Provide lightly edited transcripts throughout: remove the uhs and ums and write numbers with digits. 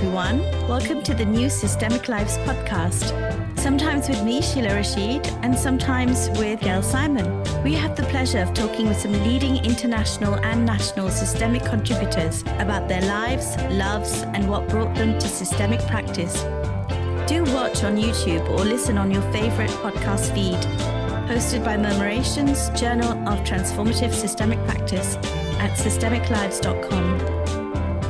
everyone. Welcome to the new Systemic Lives podcast. Sometimes with me, Sheila Rashid, and sometimes with Gail Simon. We have the pleasure of talking with some leading international and national systemic contributors about their lives, loves, and what brought them to systemic practice. Do watch on YouTube or listen on your favorite podcast feed. Hosted by Murmurations, Journal of Transformative Systemic Practice at systemiclives.com.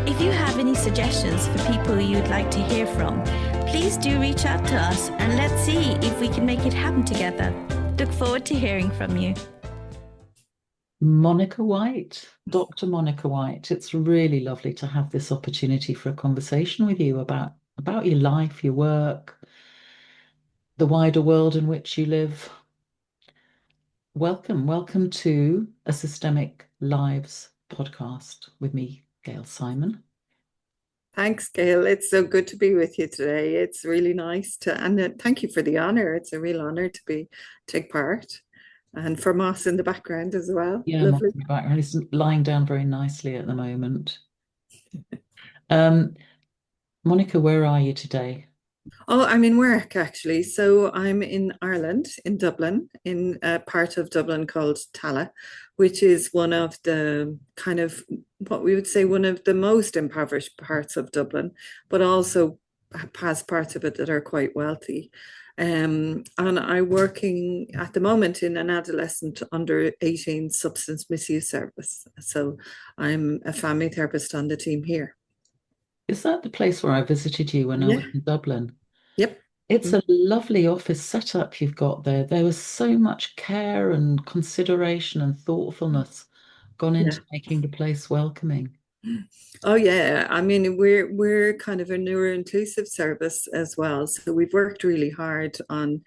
If you have any suggestions for people you'd like to hear from, please do reach out to us and let's see if we can make it happen together. Look forward to hearing from you. Monica Whyte, Dr. Monica Whyte, it's really lovely to have this opportunity for a conversation with you about your life, your work, the wider world in which you live. Welcome to a Systemic Lives podcast with me, Gail Simon. Thanks, Gail. It's so good to be with you today. It's really nice and thank you for the honor. It's a real honor to take part, and for Moss in the background as well. Yeah, Moss in the background. He's lying down very nicely at the moment. Monica, where are you today? Oh, I'm in work actually. So I'm in Ireland, in Dublin, in a part of Dublin called Tala, which is one of the kind of what we would say one of the most impoverished parts of Dublin, but also has parts of it that are quite wealthy. And I'm working at the moment in an adolescent under 18 substance misuse service. So I'm a family therapist on the team here. Is that the place where I visited you when I was in Dublin? Yep. It's a lovely office setup you've got there. There was so much care and consideration and thoughtfulness gone into making the place welcoming. Oh yeah, I mean we're kind of a neuro-inclusive service as well. So we've worked really hard on,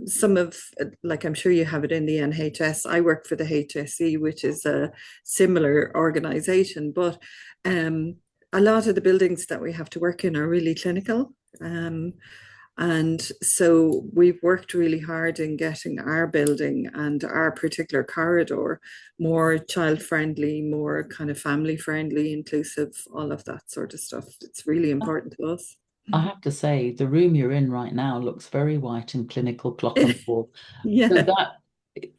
some of, like I'm sure you have it in the NHS. I work for the HSE, which is a similar organization, but a lot of the buildings that we have to work in are really clinical. And so we've worked really hard in getting our building and our particular corridor more child-friendly, more kind of family-friendly, inclusive, all of that sort of stuff. It's really important to us. I have to say, the room you're in right now looks very white and clinical, clock on the wall. Yeah. So that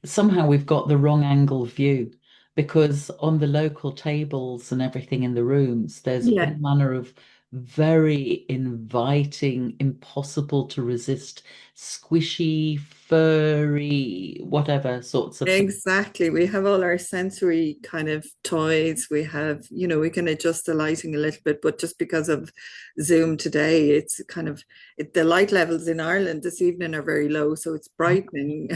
somehow we've got the wrong angle view, because on the local tables and everything in the rooms, there's all manner of very inviting, impossible to resist, squishy, furry, whatever sorts of Exactly. We have all our sensory kind of toys. We have, we can adjust the lighting a little bit, but just because of Zoom today, it's kind of the light levels in Ireland this evening are very low, so it's brightening.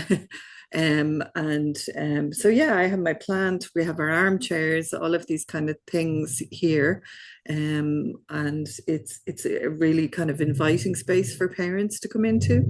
So yeah, I have my plant, we have our armchairs, all of these kind of things here. And it's a really kind of inviting space for parents to come into.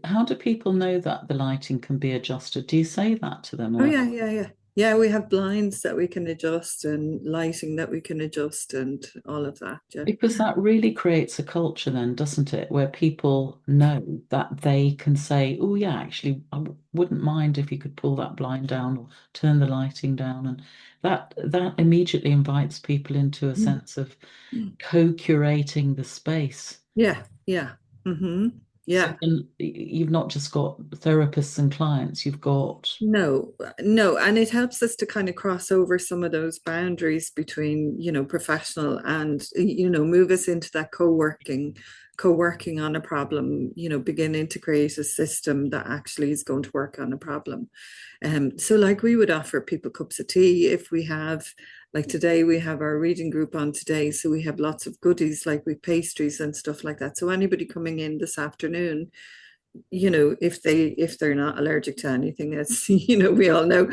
How do people know that the lighting can be adjusted? Do you say that to them? Oh yeah. Yeah, we have blinds that we can adjust and lighting that we can adjust and all of that. Yeah. Because that really creates a culture then, doesn't it? Where people know that they can say, oh yeah, actually, I wouldn't mind if you could pull that blind down or turn the lighting down. And that immediately invites people into a sense of co-curating the space. Yeah. Mm-hmm. Yeah. So you've not just got therapists and clients, you've got... No. And it helps us to kind of cross over some of those boundaries between, professional and, move us into that co-working on a problem, beginning to create a system that actually is going to work on a problem. So like we would offer people cups of tea if we have, like today we have our reading group on today, so we have lots of goodies like with pastries and stuff like that. So anybody coming in this afternoon, if they're not allergic to anything, as we all know,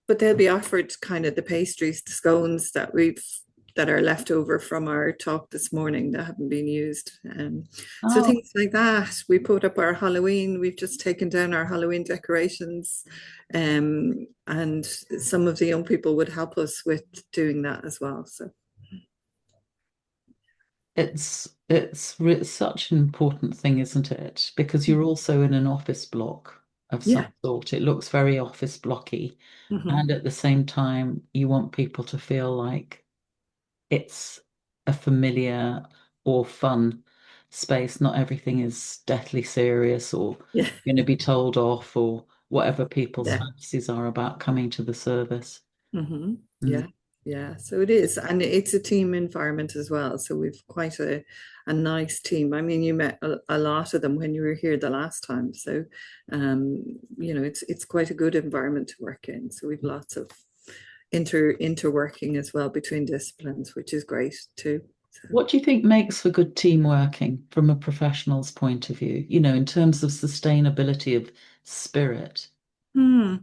but they'll be offered kind of the pastries, the scones that are left over from our talk this morning that haven't been used. So things like that. We put up our Halloween. We've just taken down our Halloween decorations, and some of the young people would help us with doing that as well. So it's such an important thing, isn't it? Because you're also in an office block of some sort. It looks very office blocky, and at the same time, you want people to feel like it's a familiar or fun space. Not everything is deathly serious or Yeah. going to be told off or whatever people's Yeah. fantasies are about coming to the service. Mm-hmm. Mm. Yeah. Yeah. So it is. And it's a team environment as well. So we've quite a nice team. I mean, you met a lot of them when you were here the last time. So it's quite a good environment to work in. So we've lots of interworking as well between disciplines, which is great too. So. What do you think makes for good team working from a professional's point of view, in terms of sustainability of spirit? Hmm.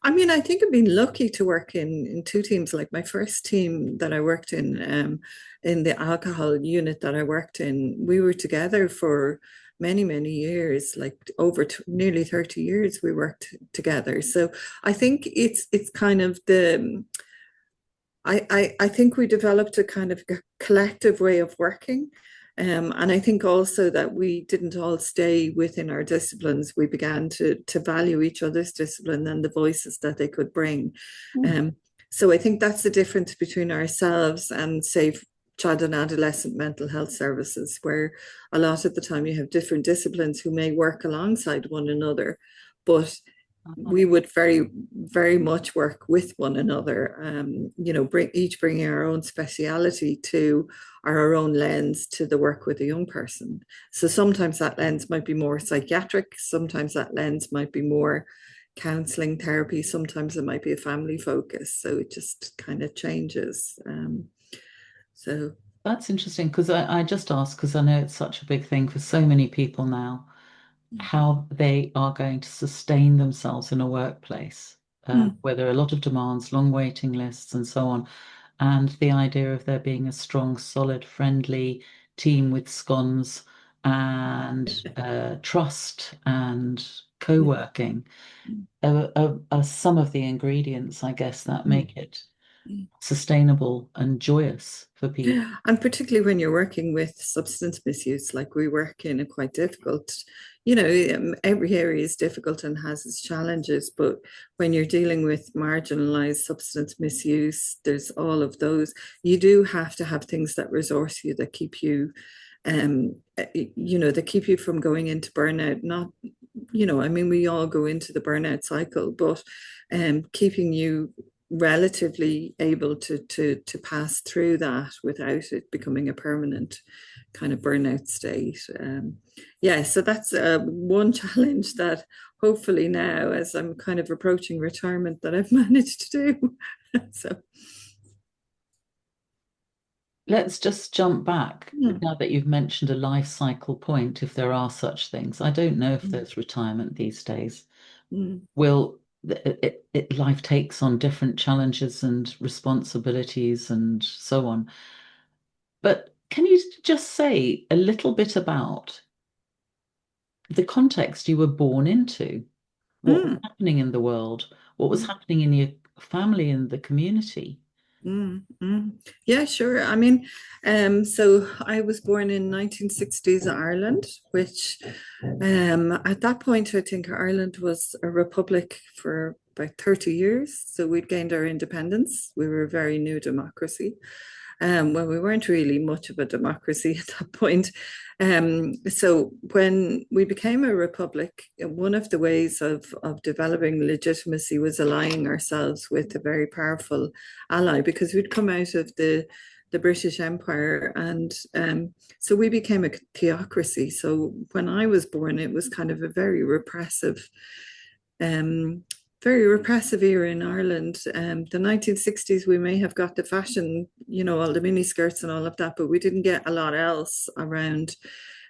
I mean, I think I've been lucky to work in two teams. Like my first team that I worked in the alcohol unit that I worked in, we were together for many, many years, like over nearly 30 years we worked together. So I think it's kind of I think we developed a kind of collective way of working. And I think also that we didn't all stay within our disciplines. We began to value each other's discipline and the voices that they could bring. Um, so I think that's the difference between ourselves and, say, child and adolescent mental health services, where a lot of the time you have different disciplines who may work alongside one another, but we would very, very much work with one another, bringing our own speciality to our own lens to the work with a young person. So sometimes that lens might be more psychiatric, sometimes that lens might be more counseling therapy, sometimes it might be a family focus. So it just kind of changes. So That's interesting because I just asked because I know it's such a big thing for so many people now, how they are going to sustain themselves in a workplace where there are a lot of demands, long waiting lists, and so on. And the idea of there being a strong, solid, friendly team with scones and trust and co-working are some of the ingredients, I guess, that make it sustainable and joyous for people. And particularly when you're working with substance misuse, like we work in a quite difficult, every area is difficult and has its challenges. But when you're dealing with marginalized substance misuse, there's all of those. You do have to have things that resource you, that keep you, that keep you from going into burnout. Not, I mean, we all go into the burnout cycle, but keeping you relatively able to pass through that without it becoming a permanent kind of burnout state. So that's one challenge that hopefully now, as I'm kind of approaching retirement, that I've managed to do. So Let's just jump back now that you've mentioned a life cycle point, if there are such things. I don't know if there's retirement these days. Will life takes on different challenges and responsibilities and so on. But can you just say a little bit about the context you were born into? What was happening in the world? What was happening in your family and the community? Yeah, sure. I mean, so I was born in 1960s Ireland, which at that point, I think Ireland was a republic for about 30 years. So we'd gained our independence. We were a very new democracy. Well, we weren't really much of a democracy at that point. So when we became a republic, one of the ways of developing legitimacy was allying ourselves with a very powerful ally, because we'd come out of the British Empire, and so we became a theocracy. So when I was born, it was kind of a very repressive era in Ireland. The 1960s, we may have got the fashion, all the mini skirts and all of that, but we didn't get a lot else around,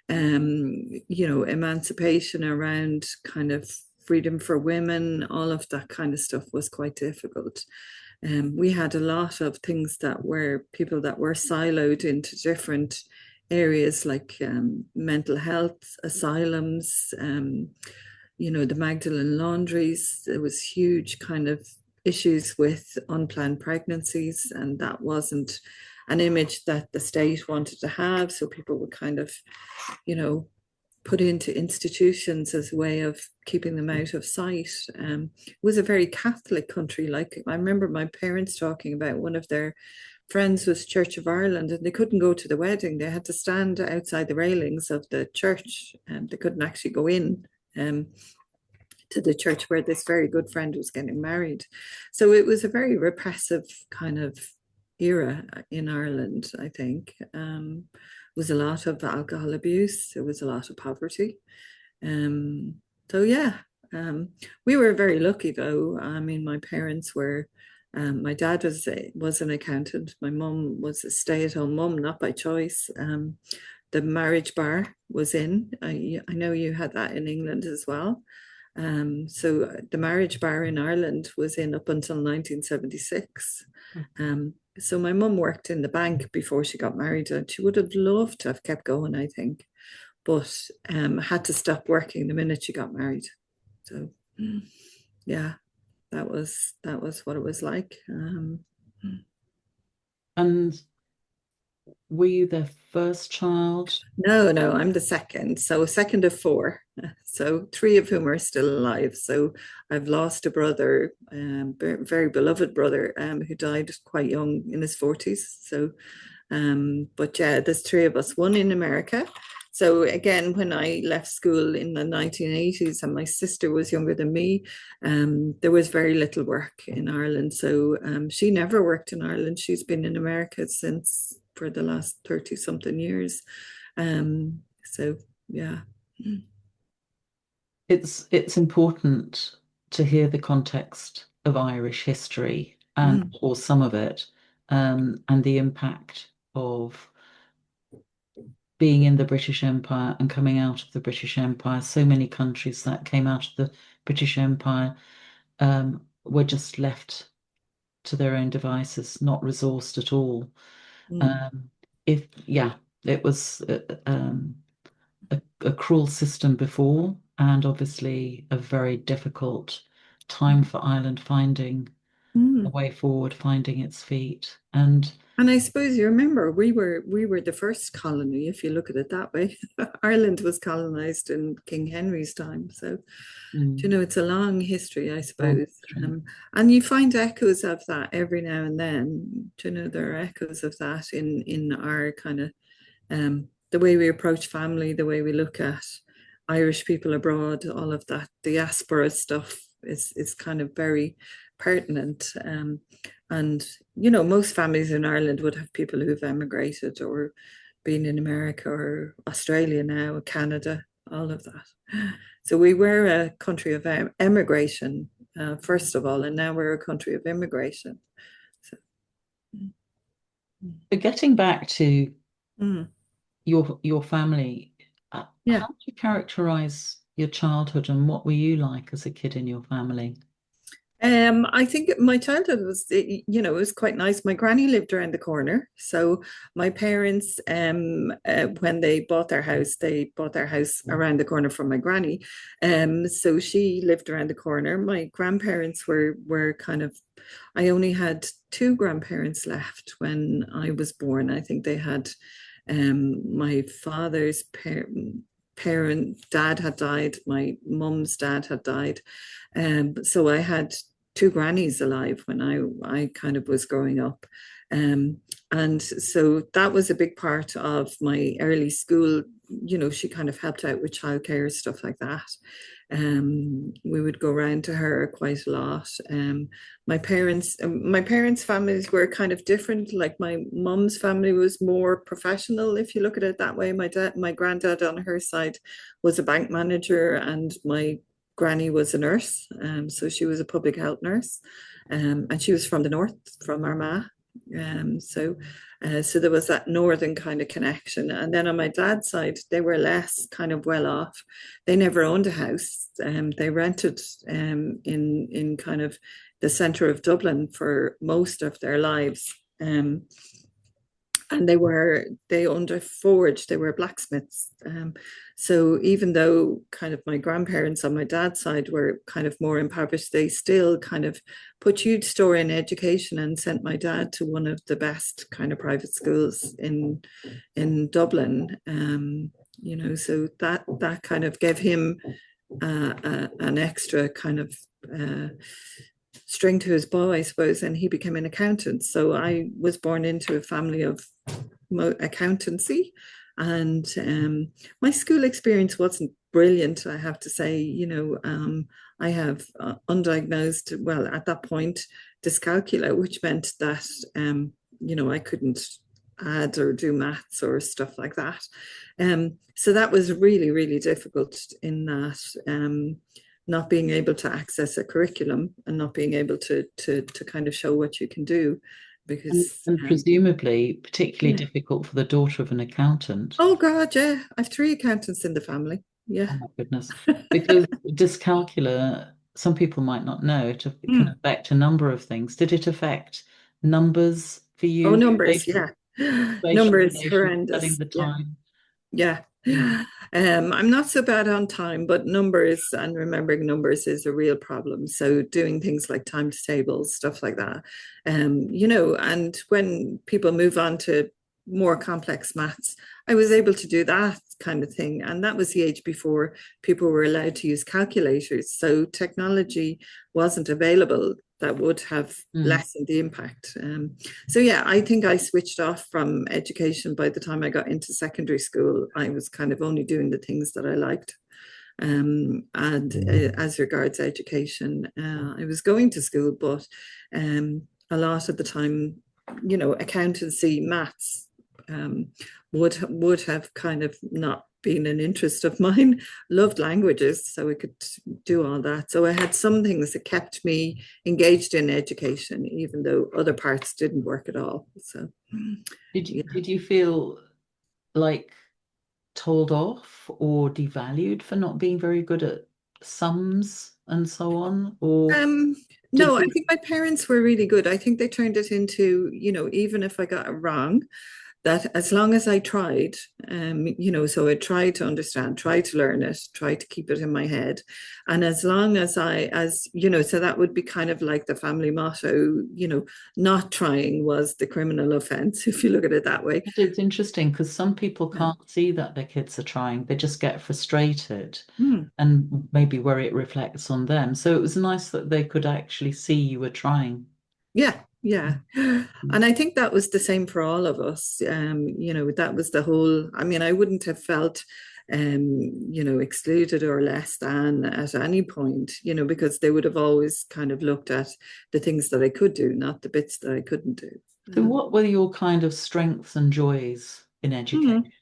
emancipation, around kind of freedom for women. All of that kind of stuff was quite difficult. We had a lot of things that were people that were siloed into different areas, like mental health, asylums, the Magdalene laundries. There was huge kind of issues with unplanned pregnancies, and that wasn't an image that the state wanted to have. So people would kind of, put into institutions as a way of keeping them out of sight. It was a very Catholic country. Like, I remember my parents talking about one of their friends was Church of Ireland, and they couldn't go to the wedding. They had to stand outside the railings of the church, and they couldn't actually go in to the church where this very good friend was getting married. So it was a very repressive kind of era in Ireland, I think. Was a lot of alcohol abuse. There was a lot of poverty. So yeah, we were very lucky though. I mean, my parents were. My dad was an accountant. My mum was a stay-at-home mum, not by choice. The marriage bar was in. I know you had that in England as well. So the marriage bar in Ireland was in up until 1976. So my mum worked in the bank before she got married, and she would have loved to have kept going, I think, but had to stop working the minute she got married. So yeah, that was what it was like. And were you their first child? No, I'm the second. So second of four. So three of whom are still alive. So I've lost a brother, very beloved brother, who died quite young in his 40s. So, but yeah, there's three of us, one in America. So again, when I left school in the 1980s and my sister was younger than me, there was very little work in Ireland. So she never worked in Ireland. She's been in America since for the last 30 something years. So yeah. It's important to hear the context of Irish history and or some of it, and the impact of being in the British Empire and coming out of the British Empire. So many countries that came out of the British Empire were just left to their own devices, not resourced at all. It was a cruel system before, and obviously a very difficult time for Ireland finding a way forward, finding its feet. And I suppose you remember we were the first colony, if you look at it that way. Ireland was colonized in King Henry's time. So you know, it's a long history, I suppose. And you find echoes of that every now and then. You know, there are echoes of that in our kind of the way we approach family, the way we look at Irish people abroad, all of that diaspora stuff is kind of very pertinent. And, you know, most families in Ireland would have people who've emigrated or been in America or Australia now, Canada, all of that. So we were a country of emigration, first of all, and now we're a country of immigration. So, getting back to your family, how do you characterize your childhood and what were you like as a kid in your family? I think my childhood was, you know, it was quite nice. My granny lived around the corner. So my parents, when they bought their house around the corner from my granny. So she lived around the corner. My grandparents were kind of, I only had two grandparents left when I was born. I think they had my father's dad had died. My mum's dad had died. So I had two grannies alive when I kind of was growing up. And so that was a big part of my early school. You know, she kind of helped out with childcare, stuff like that. We would go around to her quite a lot. My parents' families were kind of different. Like my mum's family was more professional, if you look at it that way. My granddad on her side was a bank manager, and my granny was a nurse. So she was a public health nurse, and she was from the north, from Armagh. So there was that northern kind of connection. And then on my dad's side, they were less kind of well off. They never owned a house. They rented in kind of the centre of Dublin for most of their lives. And they owned a forge, they were blacksmiths. So even though kind of my grandparents on my dad's side were kind of more impoverished, they still kind of put huge store in education and sent my dad to one of the best kind of private schools in Dublin. You know, so that kind of gave him an extra kind of string to his bow, I suppose, and he became an accountant. So I was born into a family of accountancy, and my school experience wasn't brilliant, I have to say. I have undiagnosed, well, at that point, dyscalculia, which meant that I couldn't add or do maths or stuff like that. So that was really, really difficult, in that not being able to access a curriculum and not being able to kind of show what you can do, because And presumably particularly difficult for the daughter of an accountant. oh God, yeah, I have 3 accountants in the family. Yeah. Oh my goodness. Because dyscalculia, some people might not know, it can affect a number of things. Did it affect numbers for you? Oh, numbers, Spatial, numbers, spending horrendous. the time? Yeah. I'm not so bad on time, but numbers and remembering numbers is a real problem. So doing things like times tables, stuff like that. And when people move on to more complex maths, I was able to do that kind of thing. And that was the age before people were allowed to use calculators. So technology wasn't available that would have lessened the impact. So yeah, I think I switched off from education by the time I got into secondary school. I was kind of only doing the things that I liked. As regards education, I was going to school, but a lot of the time, accountancy, maths would have kind of not been an interest of mine. Loved languages, so I could do all that. So I had some things that kept me engaged in education, even though other parts didn't work at all. So did you feel like told off or devalued for not being very good at sums and so on? Or no, I think my parents were really good. I think they turned it into, even if I got it wrong, that as long as I tried, so I tried to understand, tried to learn it, tried to keep it in my head. And as long as so that would be kind of like the family motto, not trying was the criminal offense, if you look at it that way. It's interesting because some people can't see that their kids are trying. They just get frustrated and maybe where it reflects on them. So it was nice that they could actually see you were trying. Yeah. And I think that was the same for all of us. That was the whole, I wouldn't have felt, excluded or less than at any point, because they would have always kind of looked at the things that I could do, not the bits that I couldn't do. So what were your kind of strengths and joys in education?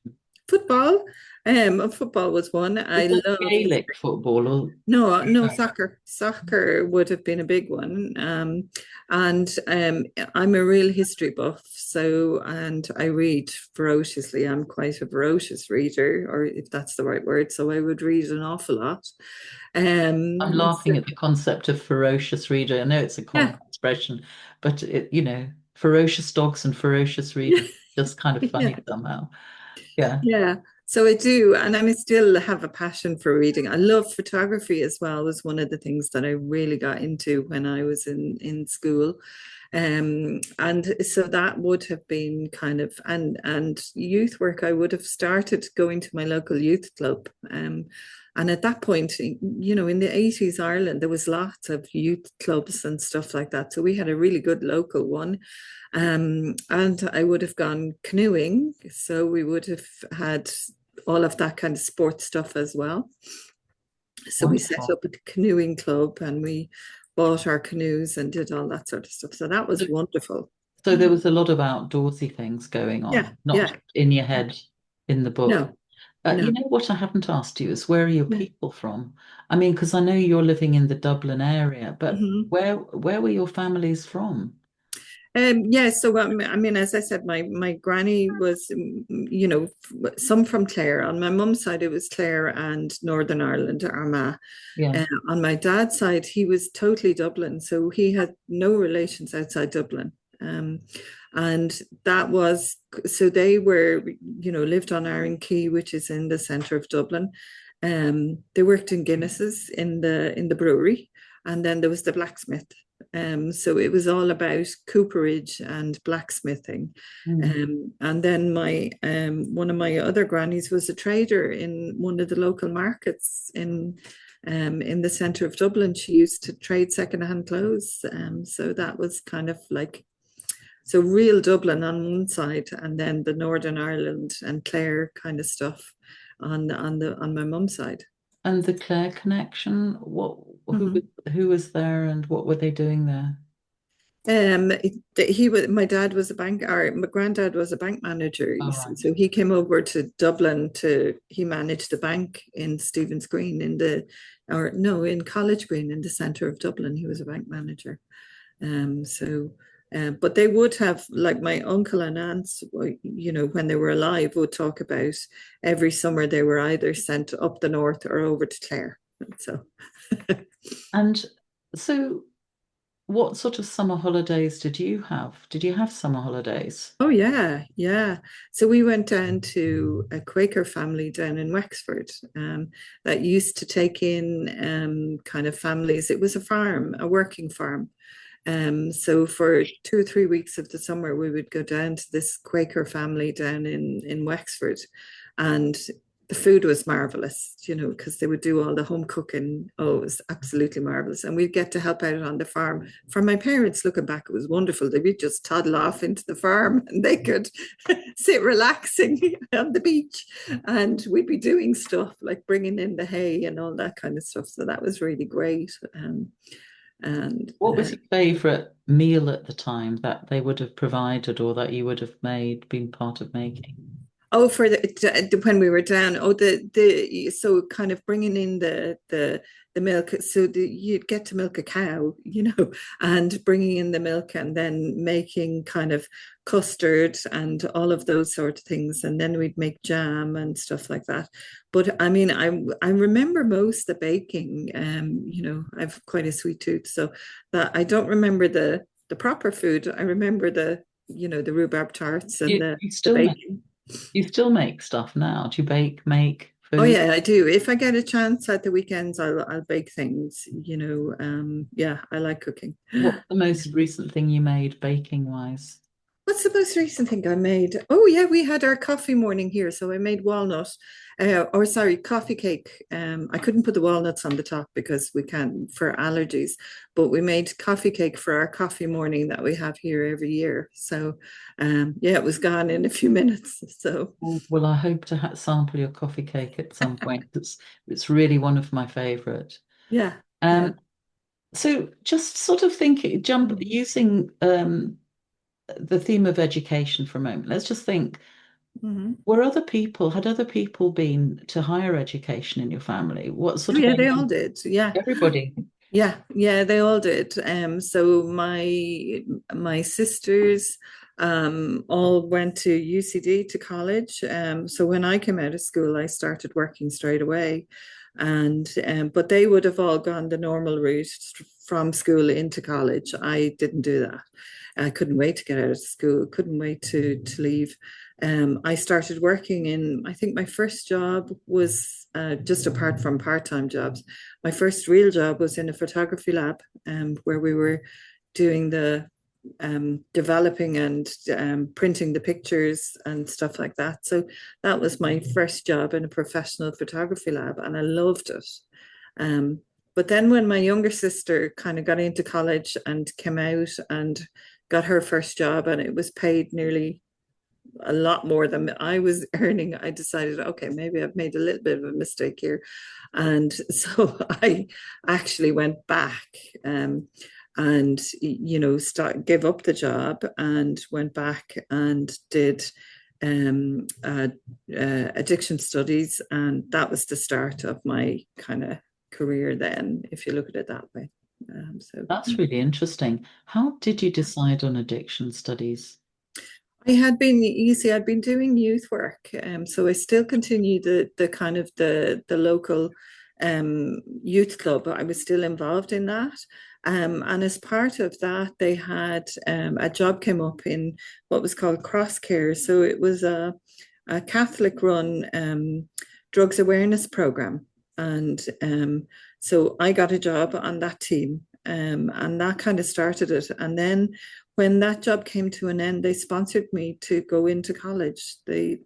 Football. Football was one. I love Gaelic football or no soccer. Soccer would have been a big one. And I'm a real history buff, and I read ferociously. I'm quite a voracious reader, or if that's the right word. So I would read an awful lot. I'm laughing at the concept of ferocious reader. I know it's a common expression, but ferocious dogs and ferocious readers just kind of funny somehow. Yeah. So I do, and I still have a passion for reading. I love photography as well. Was one of the things that I really got into when I was in school. And so that would have been kind of, and youth work, I would have started going to my local youth club. And at that point, in the 80s, Ireland, there was lots of youth clubs and stuff like that. So we had a really good local one. And I would have gone canoeing. So we would have had all of that kind of sports stuff as well. So we set up a canoeing club and we bought our canoes and did all that sort of stuff. So that was wonderful. So there was a lot of outdoorsy things going on, not in your head in the book. No. You know what I haven't asked you is where are your people from? I mean, because I know you're living in the Dublin area, but where were your families from? So as I said, my granny was, some from Clare. On my mum's side, it was Clare and Northern Ireland, Armagh. Yeah. On my dad's side, he was totally Dublin, so he had no relations outside Dublin. And that was, so they were, lived on Iron Quay, which is in the centre of Dublin. They worked in Guinness's in the brewery, and then there was the blacksmith. So it was all about cooperage and blacksmithing. And then one of my other grannies was a trader in one of the local markets in in the centre of Dublin. She used to trade secondhand clothes. So that was kind of like, so real Dublin on one side, and then the Northern Ireland and Clare kind of stuff on my mum's side. And the Clare connection, Mhm. who was there and what were they doing there? My dad was a bank, or my granddad was a bank manager, you Oh, see. right. So he came over to Dublin he managed the bank in Stephen's Green in College Green in the centre of Dublin. He was a bank manager. But they would have, like my uncle and aunts, when they were alive, would talk about every summer they were either sent up the north or over to Clare. So, And so what sort of summer holidays did you have? Did you have summer holidays? oh yeah, yeah. So we went down to a Quaker family down in Wexford, that used to take in kind of families. It was a farm, a working farm. So for 2 or 3 weeks of the summer, we would go down to this Quaker family down in Wexford, and the food was marvelous, because they would do all the home cooking. Oh, it was absolutely marvelous, and we'd get to help out on the farm. For my parents, looking back, it was wonderful. They would just toddle off into the farm, and they could sit relaxing on the beach, and we'd be doing stuff like bringing in the hay and all that kind of stuff. So that was really great. And What was your favorite meal at the time that they would have provided or that you would have been part of making? Oh, for when we were down, the so kind of bringing in the milk, so you'd get to milk a cow, and bringing in the milk and then making kind of custard and all of those sort of things, and then we'd make jam and stuff like that. But I mean, I remember most the baking. I've quite a sweet tooth, so that I don't remember the proper food. I remember the rhubarb tarts and You, the you the still make baking. you still make stuff now? Do you make Oh food? yeah, I do. If I get a chance at the weekends, I'll bake things. Yeah, I like cooking. What's the most recent thing you made baking wise? What's the most recent thing I made? Oh yeah, we had our coffee morning here, so I made coffee cake. I couldn't put the walnuts on the top because we can't for allergies, but we made coffee cake for our coffee morning that we have here every year. So, yeah, it was gone in a few minutes. So, Well, I hope to sample your coffee cake at some point. It's really one of my favorite. yeah, yeah. Um, so just sort of thinking, using the theme of education for a moment. Let's just think, Mhm. had other people been to higher education in your family? What Oh sort of yeah, they age? all did. Yeah. Everybody. Yeah, yeah, they all did. So my sisters all went to UCD to college. So when I came out of school, I started working straight away, and but they would have all gone the normal route from school into college. I didn't do that. I couldn't wait to get out of school. Couldn't wait to leave. I started working I think my first job was just apart from part-time jobs. My first real job was in a photography lab, where we were doing the developing and printing the pictures and stuff like that. So that was my first job in a professional photography lab, and I loved it. Um, but then when my younger sister kind of got into college and came out and got her first job, and it was paid nearly a lot more than I was earning, I decided, okay, maybe I've made a little bit of a mistake here. And so I actually went back, and give up the job and went back and did addiction studies, and that was the start of my kind of career then, if you look at it that way. That's really interesting. How did you decide on addiction studies? I'd been doing youth work, so I still continue the kind of the local youth club. I was still involved in that. And as part of that, they had a job came up in what was called Cross Care. So it was a Catholic run drugs awareness program. And so I got a job on that team. And that kind of started it. And then when that job came to an end, they sponsored me to go into college. They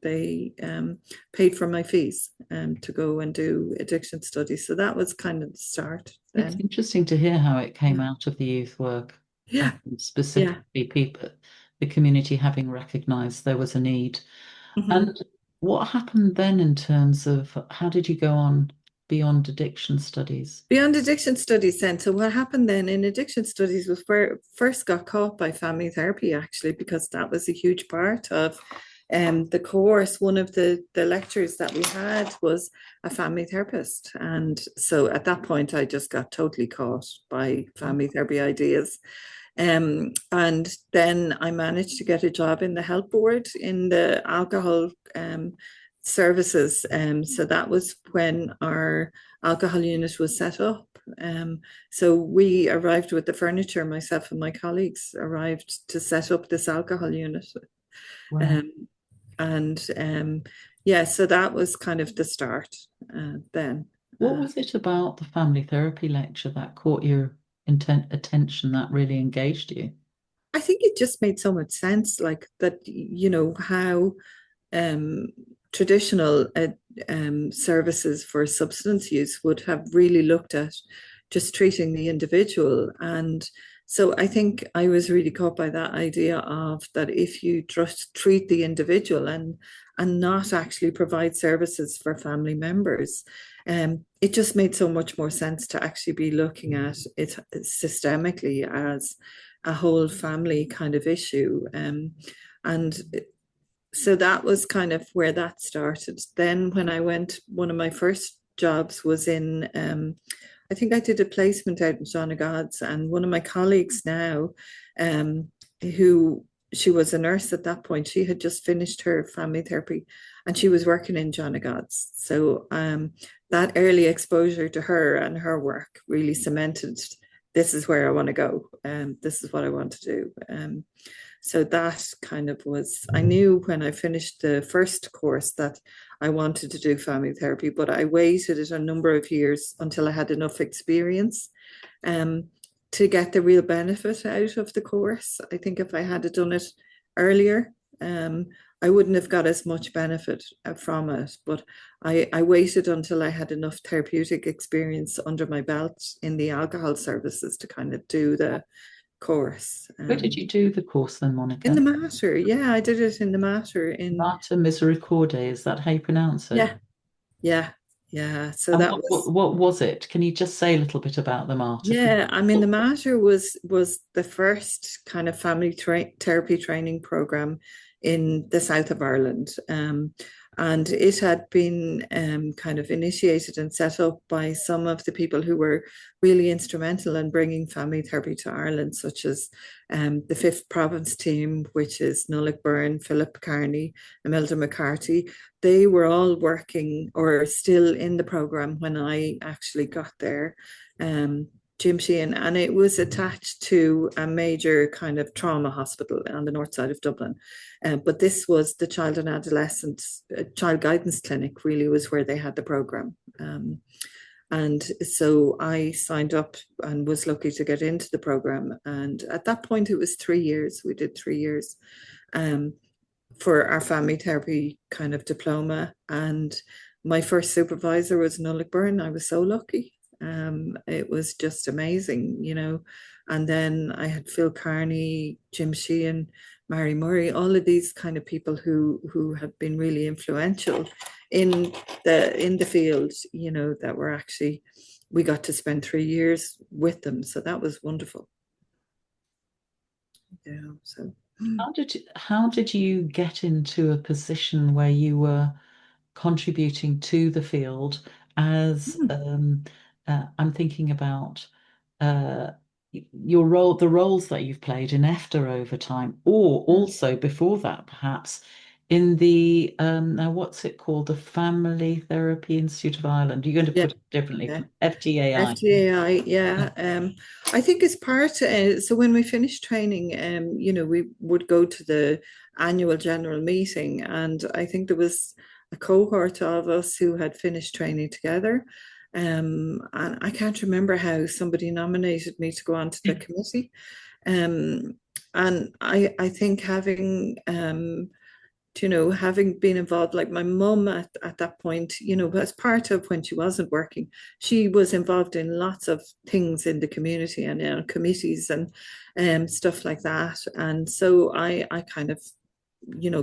paid for my fees to go and do addiction studies. So that was kind of the start It's then. interesting to hear how it came out of the youth work, Yeah, yeah. specifically people, the community having recognised there was a need. Mhm. And what happened then in terms of how did you go on beyond addiction studies? Beyond addiction studies then. So what happened then in addiction studies was where I first got caught by family therapy, actually, because that was a huge part of the course. One of the lectures that we had was a family therapist. And so at that point, I just got totally caught by family therapy ideas. And then I managed to get a job in the health board in the alcohol services. So that was when our alcohol unit was set up. So we arrived with the furniture, myself and my colleagues arrived to set up this alcohol unit. Wow. And yeah, so that was kind of the start then. What was it about the family therapy lecture that caught your attention, that really engaged you? I think it just made so much sense, like that, how um, traditional services for substance use would have really looked at just treating the individual. And so I think I was really caught by that idea of that if you just treat the individual and not actually provide services for family members, it just made so much more sense to actually be looking at it systemically as a whole family kind of issue. And so that was kind of where that started. Then when I went, one of my first jobs was in, I think I did a placement out in John of God's, and one of my colleagues now, who she was a nurse at that point, she had just finished her family therapy and she was working in John of God's. So that early exposure to her and her work really cemented, this is where I want to go, and this is what I want to do. So that kind of was, I knew when I finished the first course that I wanted to do family therapy, but I waited a number of years until I had enough experience to get the real benefit out of the course. I think if I had done it earlier, I wouldn't have got as much benefit from it. But I waited until I had enough therapeutic experience under my belt in the alcohol services to kind of do the course. Where did you do the course then, Monica? In the Mater, yeah, I did it in the Mater. Mater Misericordiae, is that how you pronounce it? Yeah. So And that was, what was it? Can you just say a little bit about the Mater? yeah. I mean, the Mater was the first kind of family therapy training program in the south of Ireland. And it had been kind of initiated and set up by some of the people who were really instrumental in bringing family therapy to Ireland, such as the Fifth Province team, which is Nollaig Byrne, Philip Carney, Imelda McCarthy. They were all working or still in the program when I actually got there. Jim Sheehan, and it was attached to a major kind of trauma hospital on the north side of Dublin. But this was the child and adolescent child guidance clinic, really was where they had the program. And so I signed up and was lucky to get into the program. And at that point, it was 3 years. We did 3 years for our family therapy kind of diploma. And my first supervisor was Nollaig Byrne. I was so lucky. It was just amazing, And then I had Phil Carney, Jim Sheehan, Mary Murray, all of these kind of people who have been really influential in the field, that were actually, we got to spend 3 years with them. So that was wonderful. Yeah. So how did you get into a position where you were contributing to the field as I'm thinking about uh, your role, the roles that you've played in EFTA over time, or also before that, perhaps in the now what's it called, the Family Therapy Institute of Ireland? You're going to put it differently, yeah. FTAI. FTAI, yeah. I think it's part. So when we finished training, we would go to the annual general meeting, and I think there was a cohort of us who had finished training together. And I can't remember how somebody nominated me to go onto the committee. And I think having having been involved, like my mum at that point, as part of when she wasn't working, she was involved in lots of things in the community and committees and stuff like that. And so I kind of,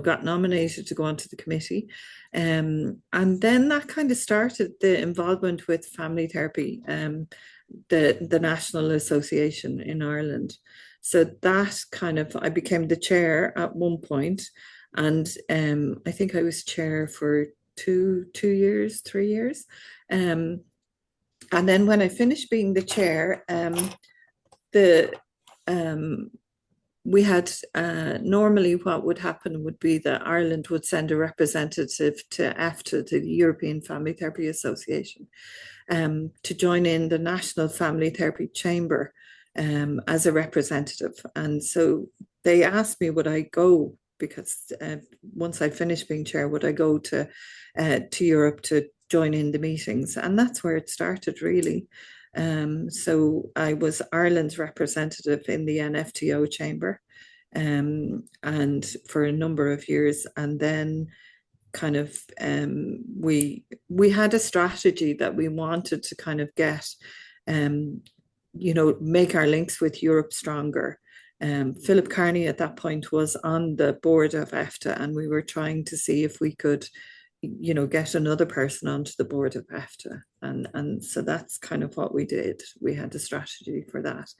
got nominated to go onto the committee. And then that kind of started the involvement with family therapy, the National Association in Ireland. So that kind of, I became the chair at one point, and I think I was chair for 2 years, 3 years. And then when I finished being the chair, the we had normally what would happen would be that Ireland would send a representative to EFTA, to the European Family Therapy Association, to join in the National Family Therapy Chamber as a representative. And so they asked me, would I go, because once I finished being chair, would I go to Europe to join in the meetings? And that's where it started, really. So I was Ireland's representative in the NFTO chamber, and for a number of years. And then kind of we had a strategy that we wanted to kind of get, make our links with Europe stronger. Philip Carney at that point was on the board of EFTA, and we were trying to see if we could get another person onto the board of EFTA. And so that's kind of what we did. We had a strategy for that.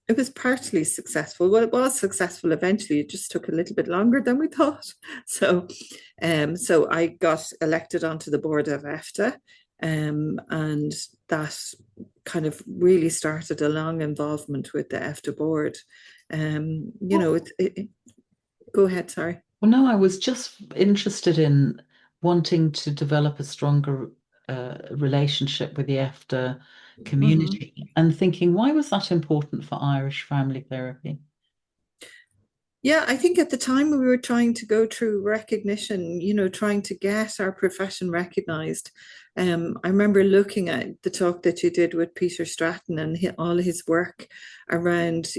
It was partly successful. Well, it was successful eventually. It just took a little bit longer than we thought. So I got elected onto the board of EFTA, and that kind of really started a long involvement with the EFTA board. Go ahead, sorry. Well, no, I was just interested in wanting to develop a stronger relationship with the EFTA community, and thinking, why was that important for Irish family therapy? Yeah, I think at the time we were trying to go through recognition, trying to get our profession recognised. I remember looking at the talk that you did with Peter Stratton and all his work around,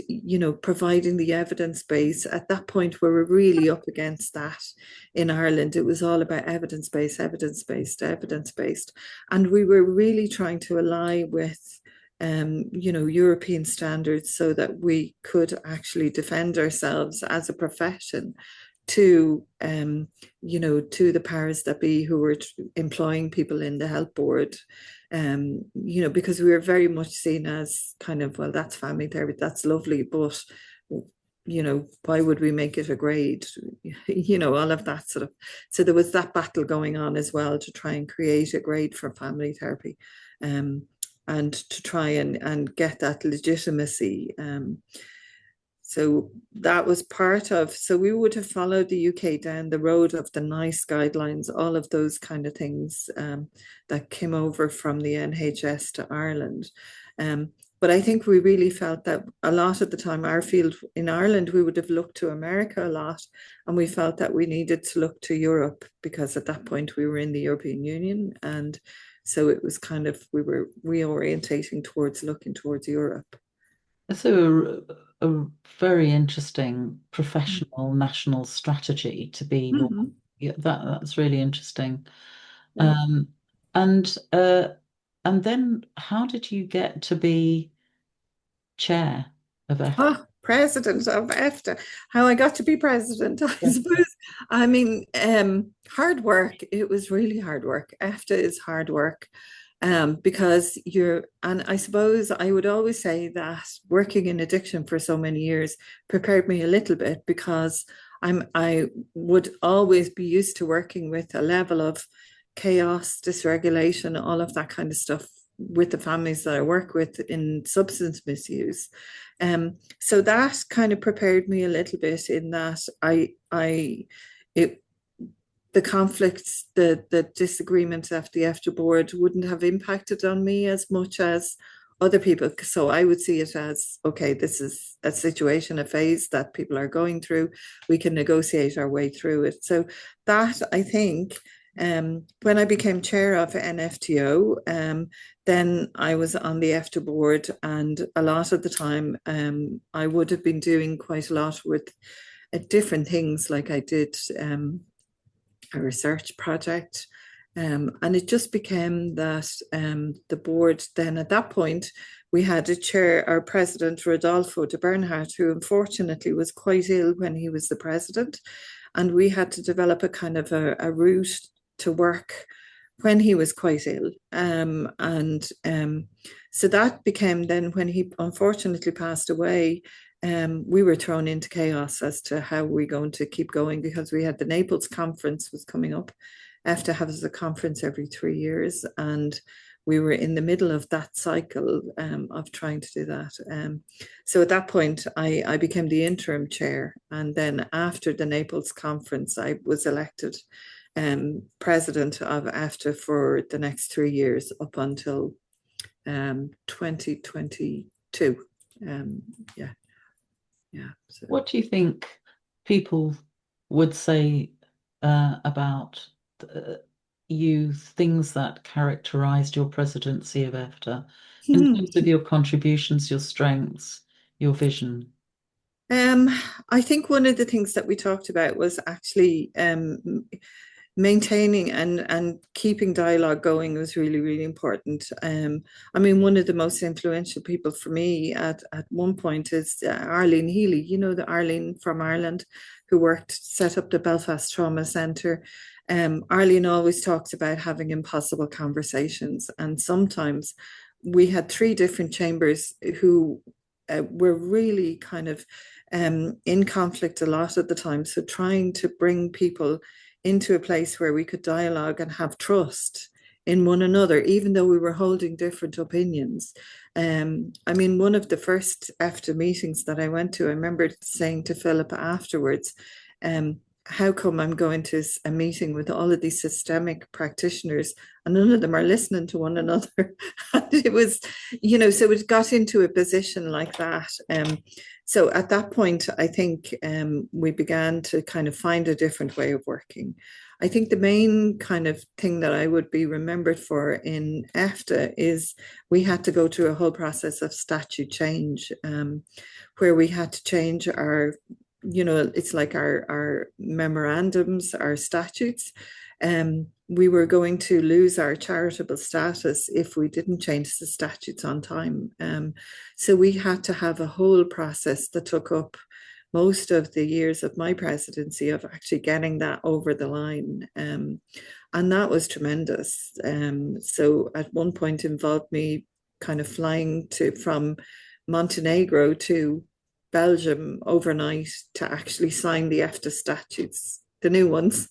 providing the evidence base. At that point, we were really up against that in Ireland. It was all about evidence-based, evidence-based, evidence-based. And we were really trying to ally with European standards so that we could actually defend ourselves as a profession to, to the powers that be who were employing people in the health board, because we were very much seen as kind of, well, that's family therapy, that's lovely, but why would we make it a grade? All of that sort of. So there was that battle going on as well to try and create a grade for family therapy. And to try and get that legitimacy. So that was part of, so we would have followed the UK down the road of the NICE guidelines, all of those kind of things that came over from the NHS to Ireland. But I think we really felt that a lot of the time, our field in Ireland, we would have looked to America a lot, and we felt that we needed to look to Europe, because at that point we were in the European Union, and so it was kind of, we were reorientating towards looking towards Europe. That's a very interesting professional national strategy to be more. Yeah, that's really interesting. Yeah. And then how did you get to be chair of EFTA? President of EFTA. How I got to be president, I suppose. I mean, hard work. It was really hard work. EFTA is hard work, because and I suppose I would always say that working in addiction for so many years prepared me a little bit, because I would always be used to working with a level of chaos, dysregulation, all of that kind of stuff with the families that I work with in substance misuse. So that kind of prepared me a little bit in that the conflicts, the disagreements at the EFTA board wouldn't have impacted on me as much as other people. So I would see it as, okay, this is a situation, a phase that people are going through. We can negotiate our way through it. So that, I think, When I became chair of NFTO, then I was on the EFTA board, and a lot of the time I would have been doing quite a lot with different things. Like I did a research project, and it just became that the board then at that point, we had a chair, our president, Rodolfo de Bernhardt, who unfortunately was quite ill when he was the president. And we had to develop a kind of a route to work when he was quite ill. So that became then, when he unfortunately passed away, we were thrown into chaos as to how we're going to keep going, because we had the Naples conference was coming up. EFTA has a conference every 3 years, and we were in the middle of that cycle of trying to do that. So at that point, I became the interim chair. And then after the Naples conference, I was elected president of EFTA for the next 3 years up until 2022. So. What do you think people would say about you, things that characterized your presidency of EFTA in terms of your contributions, your strengths, your vision? I think one of the things that we talked about was actually maintaining and keeping dialogue going was really, really important. I mean, one of the most influential people for me at one point is Arlene Healy, you know, the Arlene from Ireland who set up the Belfast Trauma Centre. Arlene always talks about having impossible conversations, and sometimes we had 3 different chambers who were really kind of in conflict a lot of the time. So trying to bring people into a place where we could dialogue and have trust in one another, even though we were holding different opinions. I mean, one of the first EFTA meetings that I went to, I remember saying to Philip afterwards, how come I'm going to a meeting with all of these systemic practitioners and none of them are listening to one another? And it was, you know, so it got into a position like that. So at that point, I think we began to kind of find a different way of working. I think the main kind of thing that I would be remembered for in EFTA is we had to go through a whole process of statute change, where we had to change our, you know, it's like our memorandums, our statutes. We were going to lose our charitable status if we didn't change the statutes on time. So we had to have a whole process that took up most of the years of my presidency of actually getting that over the line. And that was tremendous. So at one point involved me kind of flying from Montenegro to Belgium overnight to actually sign the EFTA statutes, the new ones.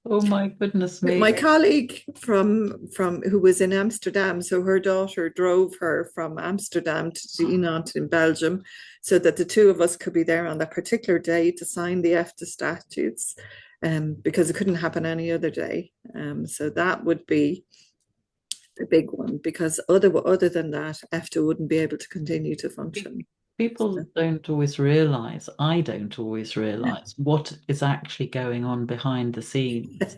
Oh my goodness me. My colleague from who was in Amsterdam, so her daughter drove her from Amsterdam to Dinant in Belgium so that the 2 of us could be there on that particular day to sign the EFTA statutes, because it couldn't happen any other day. So that would be the big one, because other than that, EFTA wouldn't be able to continue to function. People don't always realize, I don't always realize what is actually going on behind the scenes.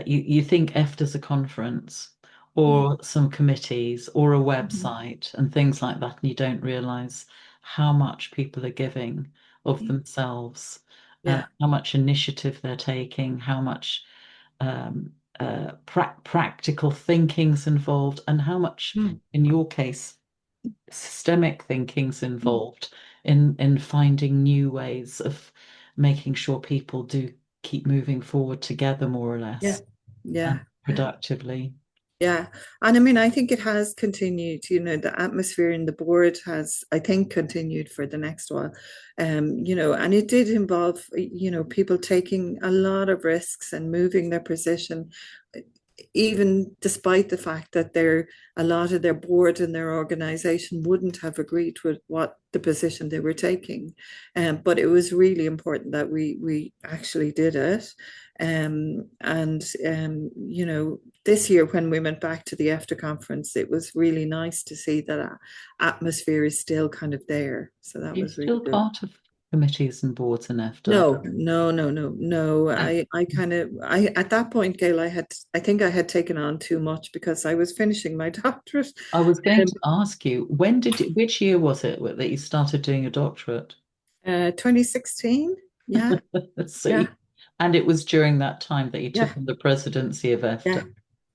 You think EFTA's a conference or some committees or a website and things like that, and you don't realize how much people are giving of themselves, how much initiative they're taking, how much practical thinking's involved, and how much, in your case, systemic thinking's involved in finding new ways of making sure people do keep moving forward together, more or less, productively. Yeah, and I mean, I think it has continued, you know, the atmosphere in the board has, I think, continued for the next while, you know, and it did involve, you know, people taking a lot of risks and moving their position, even despite the fact that a lot of their board and their organization wouldn't have agreed with what the position they were taking. But it was really important that we actually did it. You know, this year when we went back to the EFTA conference, it was really nice to see that atmosphere is still kind of there. So that was really good. Still part of committees and boards in EFTA? No. I at that point, Gail, I think I had taken on too much because I was finishing my doctorate. I was going Um, to ask you, which year was it that you started doing a doctorate? 2016. Yeah, Let's yeah, see. And it was during that time that you yeah, took on the presidency of yeah. EFTA.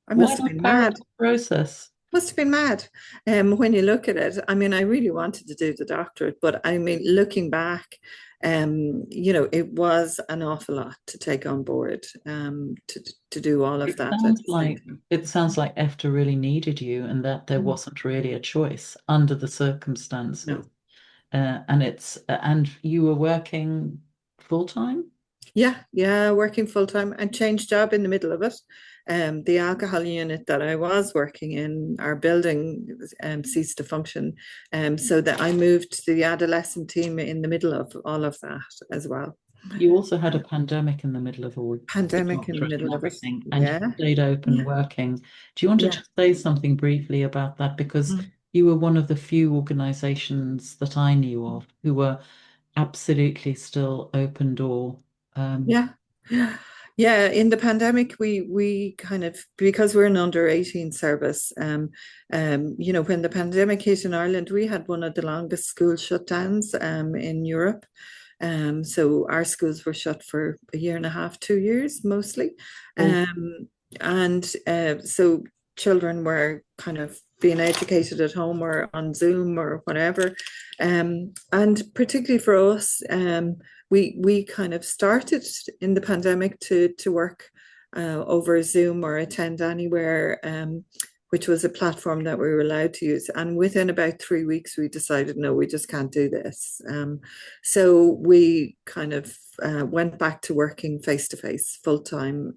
I must What have a been mad. parallel process. Must have been mad. When you look at it, I mean, I really wanted to do the doctorate, but I mean, looking back, it was an awful lot to take on board, to do all of It that at sounds the same like time. it sounds like EFTA really needed you and that there Mm. wasn't really a choice under the circumstances. No. And you were working full time? Yeah, working full time and changed job in the middle of it. The alcohol unit that I was working in, our building ceased to function. So that I moved to the adolescent team in the middle of all of that as well. You also had a pandemic in the middle of all the Pandemic in the doctorate and middle of it. everything, and you Yeah, stayed open yeah, working. Do you want to yeah. just say something briefly about that? Because Mm. you were one of the few organizations that I knew of who were absolutely still open door. Um, Yeah. Yeah. Yeah, in the pandemic, we kind of, because we're an under 18 service, when the pandemic hit in Ireland, we had one of the longest school shutdowns in Europe. So our schools were shut for a year and a half, 2 years mostly. well, So children were kind of being educated at home or on Zoom or whatever. And particularly for us, we kind of started in the pandemic to work over Zoom or attend anywhere, which was a platform that we were allowed to use. And within about 3 weeks, we decided, no, we just can't do this. So we kind of went back to working face to face full time.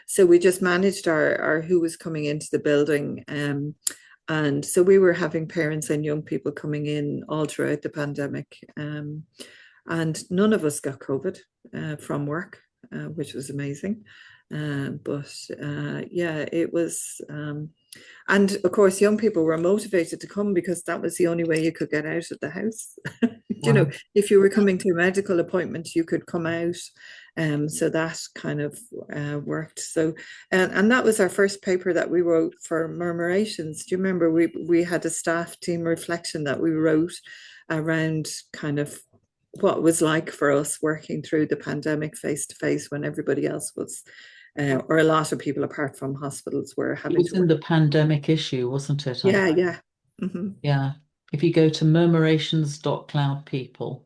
So we just managed our who was coming into the building. And so we were having parents and young people coming in all throughout the pandemic. And none of us got COVID from work, which was amazing. Yeah, it was. And of course, young people were motivated to come because that was the only way you could get out of the house. wow. If you were coming to a medical appointment, you could come out. So that kind of worked. So, and that was our first paper that we wrote for Murmurations. Do you remember we had a staff team reflection that we wrote around kind of what it was like for us working through the pandemic face to face when everybody else was, or a lot of people apart from hospitals were It having was to in work. the pandemic issue, wasn't it? I think. Yeah. Hmm. Yeah. If you go to murmurations.cloudpeople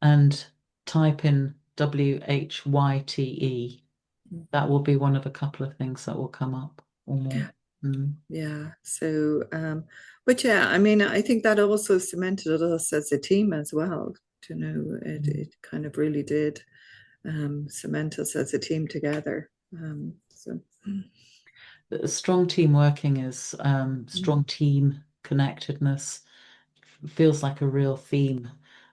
and type in WHYTE, that will be one of a couple of things that will come up or more. Mm. Yeah. So, but yeah, I mean, I think that also cemented us as a team as well. It kind of really did cement us as a team together. So, Strong team working is strong team connectedness feels like a real theme.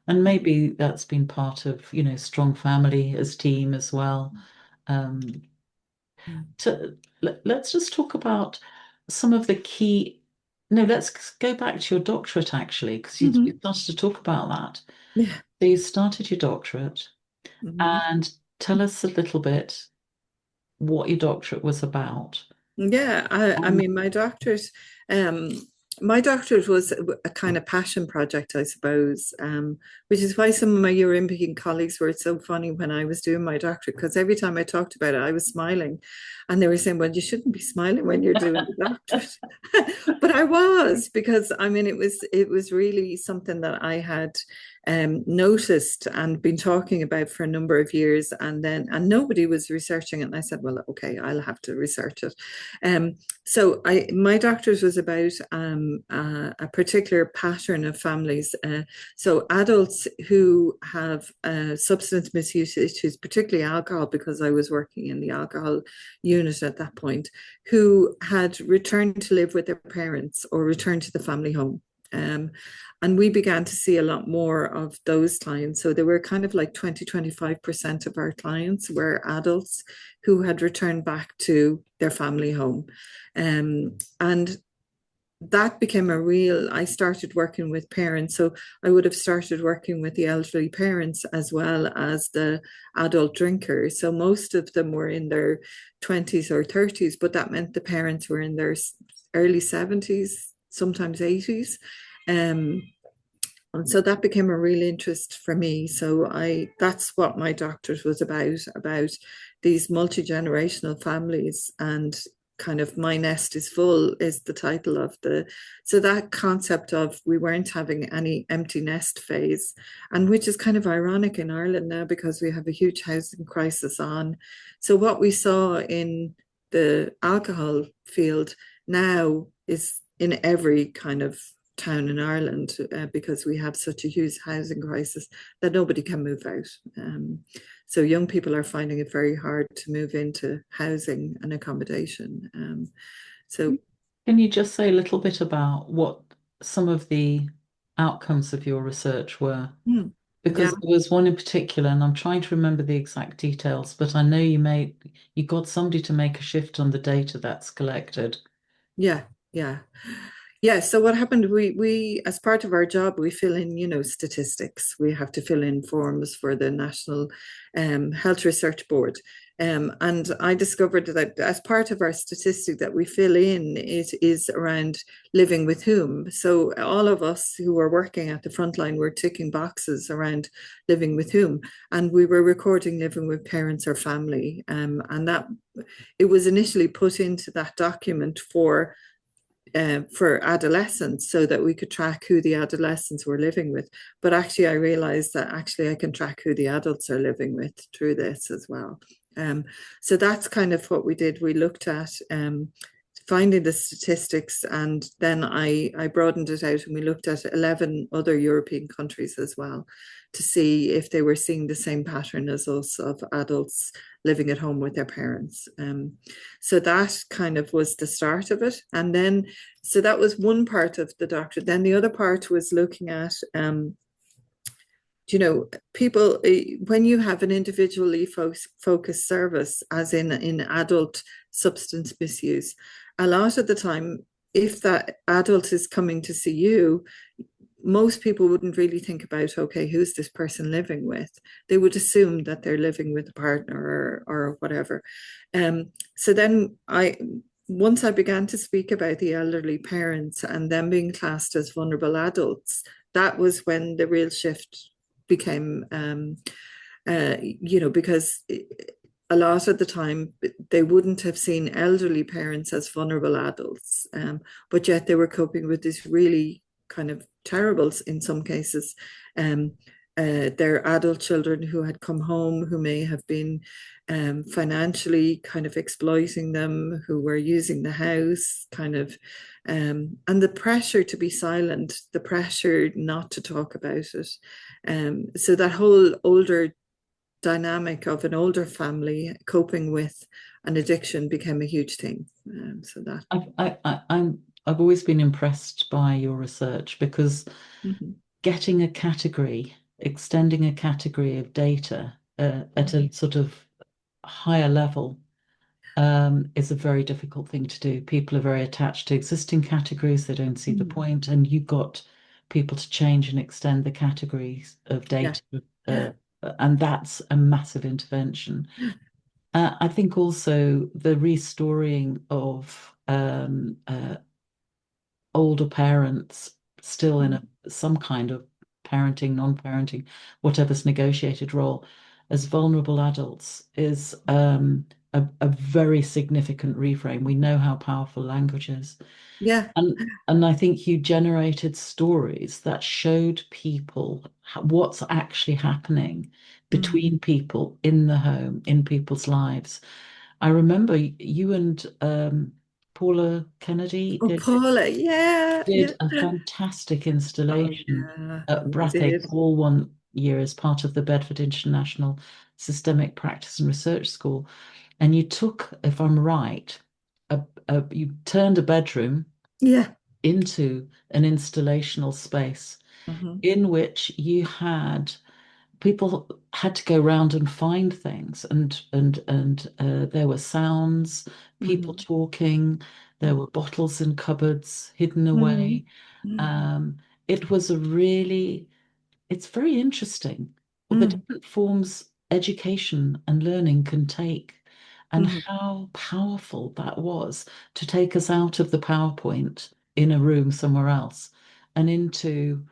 And maybe that's been part of, strong family as team as well. Um, let's just talk about some of the key. No, let's go back to your doctorate actually, because you Mhm. started to talk about that. Yeah. So you started your doctorate, Mhm. and tell us a little bit what your doctorate was about. Yeah, I Um, mean, um, my doctorate was a kind of passion project, I suppose, which is why some of my European colleagues were so funny when I was doing my doctorate, because every time I talked about it, I was smiling, and they were saying, "Well, you shouldn't be smiling when you're doing the doctorate," but I was, because I mean, it was really something that I had noticed and been talking about for a number of years, and nobody was researching it, and I said, "Well, okay, I'll have to research it." So my doctor's was about a particular pattern of families. So adults who have substance misuse issues, particularly alcohol, because I was working in the alcohol unit at that point, who had returned to live with their parents or returned to the family home. And we began to see a lot more of those clients. So they were kind of like 20-25% of our clients were adults who had returned back to their family home. And that became I started working with parents. So I would have started working with the elderly parents as well as the adult drinkers. So most of them were in their 20s or 30s, but that meant the parents were in their early 70s, sometimes 80s. And so that became a real interest for me. So that's what my doctorate was about these multi-generational families, and kind of My Nest is Full is the title of so that concept of we weren't having any empty nest phase, and which is kind of ironic in Ireland now because we have a huge housing crisis on. So what we saw in the alcohol field now is in every kind of town in Ireland, because we have such a huge housing crisis that nobody can move out. So young people are finding it very hard to move into housing and accommodation. So Can you just say a little bit about what some of the outcomes of your research were? yeah, Because there was one in particular, and I'm trying to remember the exact details, but I know you got somebody to make a shift on the data that's collected. yeah, yeah. Yeah, so what happened, we as part of our job, we fill in, statistics. We have to fill in forms for the National Health Research Board. And I discovered that as part of our statistic that we fill in, it is around living with whom. So all of us who were working at the front line were ticking boxes around living with whom. And we were recording living with parents or family. And that it was initially put into that document for adolescents so that we could track who the adolescents were living with. But actually, I realized that actually I can track who the adults are living with through this as well. So that's kind of what we did. We looked at finding the statistics, and then I broadened it out and we looked at 11 other European countries as well to see if they were seeing the same pattern as us of adults living at home with their parents. So that kind of was the start of it. And then, so that was one part of the doctorate. Then the other part was looking at, people, when you have an individually focused service, as in adult substance misuse, a lot of the time, if that adult is coming to see you, most people wouldn't really think about, okay, who's this person living with? They would assume that they're living with a partner or whatever. So then once I began to speak about the elderly parents and them being classed as vulnerable adults, that was when the real shift became, because a lot of the time they wouldn't have seen elderly parents as vulnerable adults, but yet they were coping with this really kind of terrible, in some cases, their adult children who had come home, who may have been financially kind of exploiting them, who were using the house kind of, and the pressure to be silent, the pressure not to talk about it. So that whole older dynamic of an older family coping with an addiction became a huge thing. So that I've always been impressed by your research because getting a category, extending a category of data at a sort of higher level is a very difficult thing to do. People are very attached to existing categories. They don't see the point, and you've got people to change and extend the categories of data. And that's a massive intervention. I think also the restoring of older parents still in some kind of parenting, non-parenting, whatever's negotiated role as vulnerable adults is a very significant reframe. We know how powerful language is. Yeah. And I think you generated stories that showed people what's actually happening between people in the home, in people's lives. I remember you and Paula Kennedy Oh, Paula, yeah. did a fantastic installation Yeah, at we Brathay did. Hall one year as part of the Bedford International Systemic Practice and Research School. And you took, if I'm right, you turned a bedroom Yeah. into an installational space in which you had people had to go round and find things, and there were sounds, people Mhm. talking, there were bottles in cupboards hidden away. Mhm. Mhm. Um, it was a really, it's very interesting the Mhm. different forms education and learning can take, and Mhm. how powerful that was to take us out of the PowerPoint in a room somewhere else and into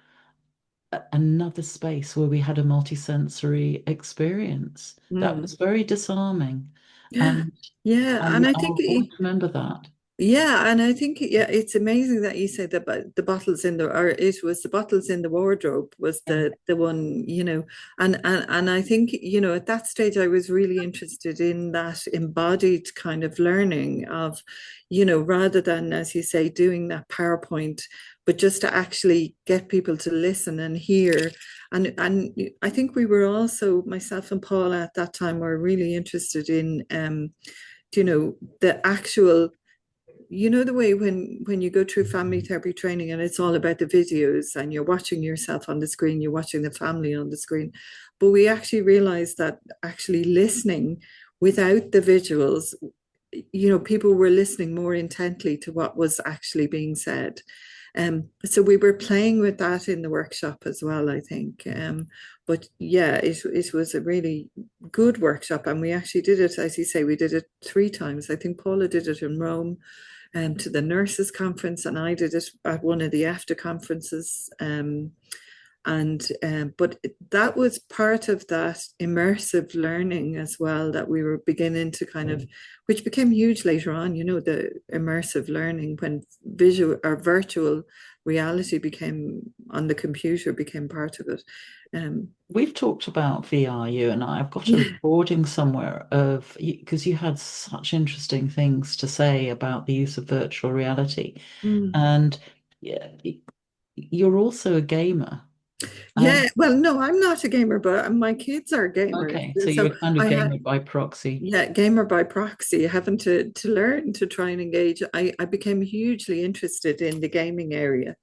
another space where we had a multisensory experience. That Mhm. was very disarming. Yeah. And Yeah, and I think I'll always remember that. yeah, and I think yeah, it's amazing that you said that the bottles in the or it was the bottles in the wardrobe was Yeah. the one, and I think, at that stage I was really interested in that embodied kind of learning of, rather than, as you say, doing that PowerPoint, but just to actually get people to listen and hear. And I think we were also, myself and Paula at that time, were really interested in the actual, the way when you go through family therapy training and it's all about the videos and you're watching yourself on the screen, you're watching the family on the screen, but we actually realized that actually listening without the visuals, people were listening more intently to what was actually being said. So we were playing with that in the workshop as well, I think. But yeah, it was a really good workshop, and we actually did it, as you say, we did it 3 times. I think Paula did it in Rome, to the nurses conference, and I did it at one of the EFTA conferences. But that was part of that immersive learning as well that we were beginning to kind of, which became huge later on. The immersive learning when visual or virtual reality became on the computer became part of it. We've talked about VR, you and I. I've got a Yeah. recording somewhere of, because you had such interesting things to say about the use of virtual reality. Mm. And yeah, you're also a gamer. Yeah, And well, no, I'm not a gamer, but my kids are gamers. okay, so So you're a kind of I had, gamer by proxy. yeah, gamer by proxy, having to learn to try and engage. I became hugely interested in the gaming area.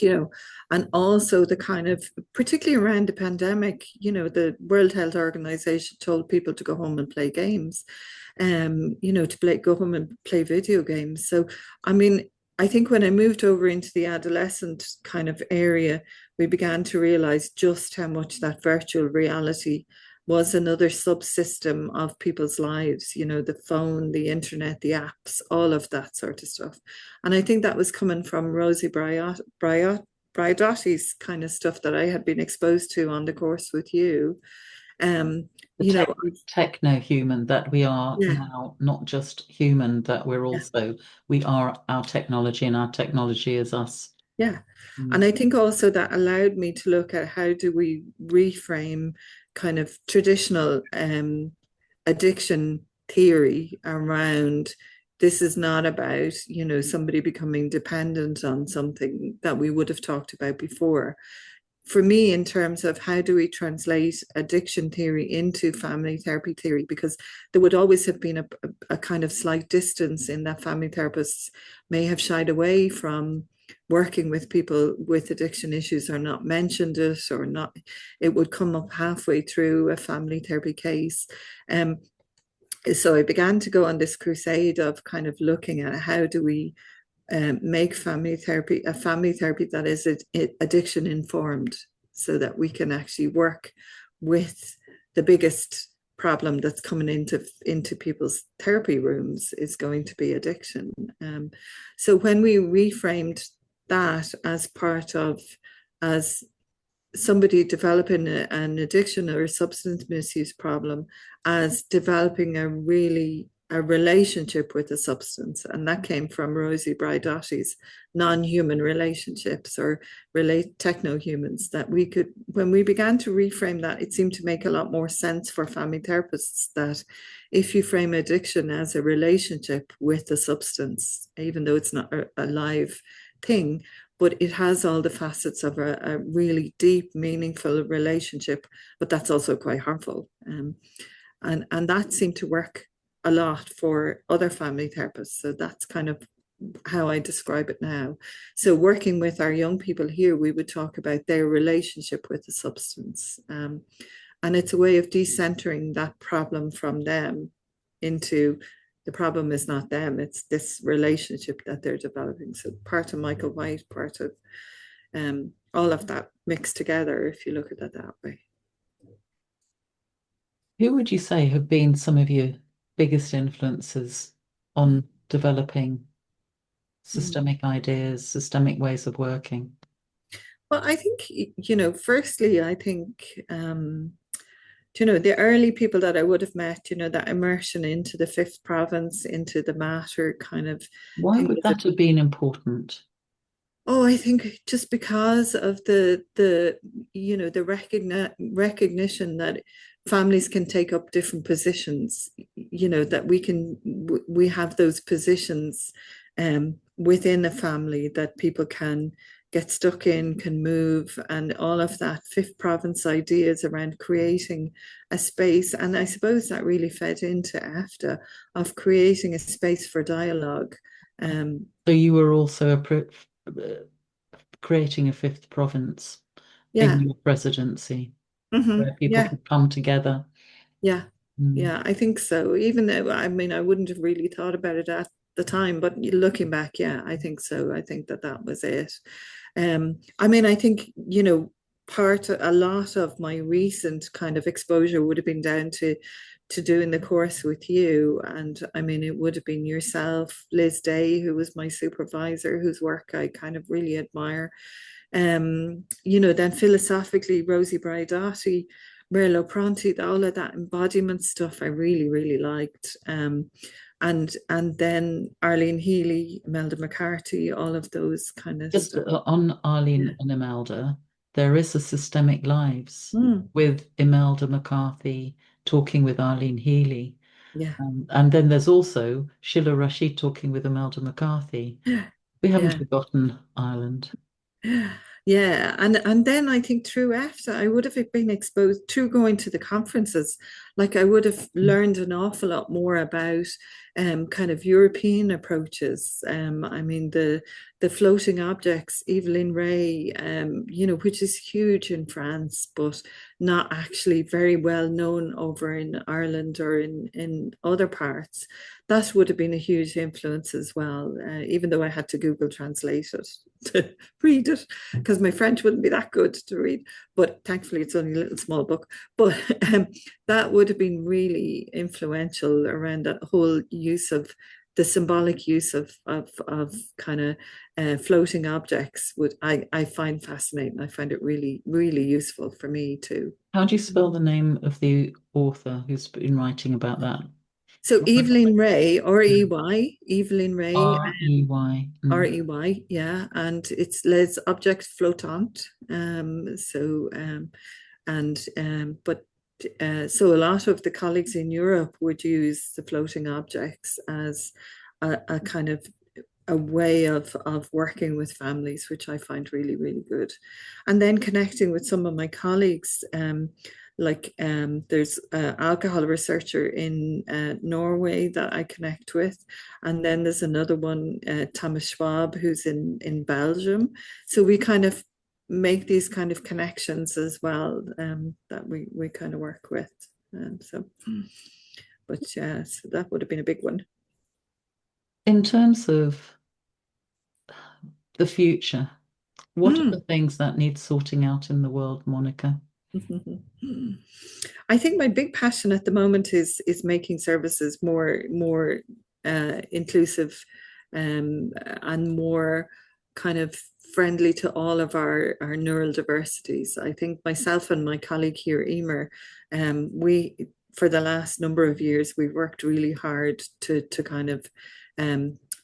You know, and also the kind of, particularly around the pandemic, the World Health Organization told people to go home and play games, go home and play video games. So, I mean, I think when I moved over into the adolescent kind of area, we began to realize just how much that virtual reality was another subsystem of people's lives, the phone, the internet, the apps, all of that sort of stuff. And I think that was coming from Rosie Briadotti's kind of stuff that I had been exposed to on the course with you. Um, The you know, techno human that we are yeah, now, not just human, that we're yeah. also, we are our technology and our technology is us. Yeah. And Mm. I think also that allowed me to look at how do we reframe kind of traditional addiction theory around this is not about, somebody becoming dependent on something that we would have talked about before. For me, in terms of how do we translate addiction theory into family therapy theory, because there would always have been a kind of slight distance in that family therapists may have shied away from working with people with addiction issues or not mentioned it or not, it would come up halfway through a family therapy case. So I began to go on this crusade of kind of looking at how do we make family therapy a family therapy that is addiction informed, so that we can actually work with the biggest problem that's coming into people's therapy rooms is going to be addiction. So when we reframed that as part of, as somebody developing an addiction or a substance misuse problem, as developing a relationship with a substance. And that came from Rosie Briadotti's non-human relationships, or techno-humans, that we could, when we began to reframe that, it seemed to make a lot more sense for family therapists that if you frame addiction as a relationship with a substance, even though it's not a live thing, but it has all the facets of a really deep, meaningful relationship, but that's also quite harmful. And that seemed to work a lot for other family therapists. So that's kind of how I describe it now. So working with our young people here, we would talk about their relationship with the substance. And it's a way of decentering that problem from them into the problem is not them, it's this relationship that they're developing. So part of Michael Whyte, part of all of that mixed together, if you look at it that way. Who would you say have been some of your biggest influences on developing systemic ideas, systemic ways of working? Well, I think, firstly, I think, the early people that I would have met, that immersion into the fifth province, into the matter kind of Why thing. would that have been important? Oh, I think just because of the recognition that families can take up different positions, that we have those positions within a family that people can get stuck in, can move, and all of that fifth province ideas around creating a space. And I suppose that really fed into EFTA of creating a space for dialogue. So you were also creating a fifth province in your presidency where people Yeah. could come together. Yeah. Mm. Yeah, I think so. Even though, I mean, I wouldn't have really thought about it at the time, but looking back, yeah, I think so. I think that was it. I mean, I think, a lot of my recent kind of exposure would have been down to doing the course with you. And I mean, it would have been yourself, Liz Day, who was my supervisor, whose work I kind of really admire. Then philosophically, Rosie Braidotti, Merlo Pronti, all of that embodiment stuff I really, really liked. And then Arlene Healy, Imelda McCarthy, all of those kind of Just stuff. on Arlene and Imelda, there is a Systemic Lives Mm, with Imelda McCarthy talking with Arlene Healy. yeah. And then there's also Sheila Rashid talking with Imelda McCarthy. We haven't Yeah. forgotten Ireland. Yeah, and then I think through EFTA, I would have been exposed through going to the conferences. Like I would have learned an awful lot more about kind of European approaches. I mean the floating objects, Evelyn Ray, which is huge in France, but not actually very well known over in Ireland or in other parts. That would have been a huge influence as well, even though I had to Google translate it to read it because my French wouldn't be that good to read. But thankfully, it's only a little small book. But that would have been really influential around that whole use of the symbolic use of kind of floating objects. I find fascinating. I find it really, really useful for me too. How do you spell the name of the author who's been writing about that? So Evelyn Ray, R-E-Y, Evelyn Ray, R-E-Y. R-E-Y, yeah, and it's Les Objects Flottants. So a lot of the colleagues in Europe would use the floating objects as a kind of a way of working with families, which I find really, really good. And then connecting with some of my colleagues, there's an alcohol researcher in Norway that I connect with. And then there's another one, Thomas Schwab, who's in Belgium. So we kind of make these kind of connections as well that we kind of work with. So that would have been a big one. In terms of the future, what are the things that need sorting out in the world, Monica? I think my big passion at the moment is making services more inclusive and more kind of friendly to all of our neural diversities. I think myself and my colleague here, Emer, we for the last number of years we've worked really hard to kind of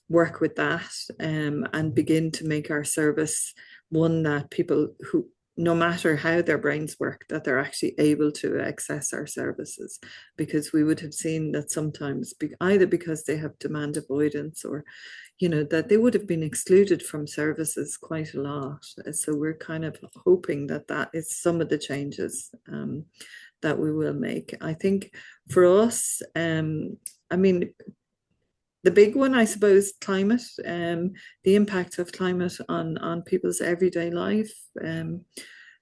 work with that and begin to make our service one that people who, no matter how their brains work, that they're actually able to access our services, because we would have seen that sometimes either because they have demand avoidance or that they would have been excluded from services quite a lot. So we're kind of hoping that is some of the changes that we will make. I think for us, I mean, the big one, I suppose, climate, the impact of climate on people's everyday life.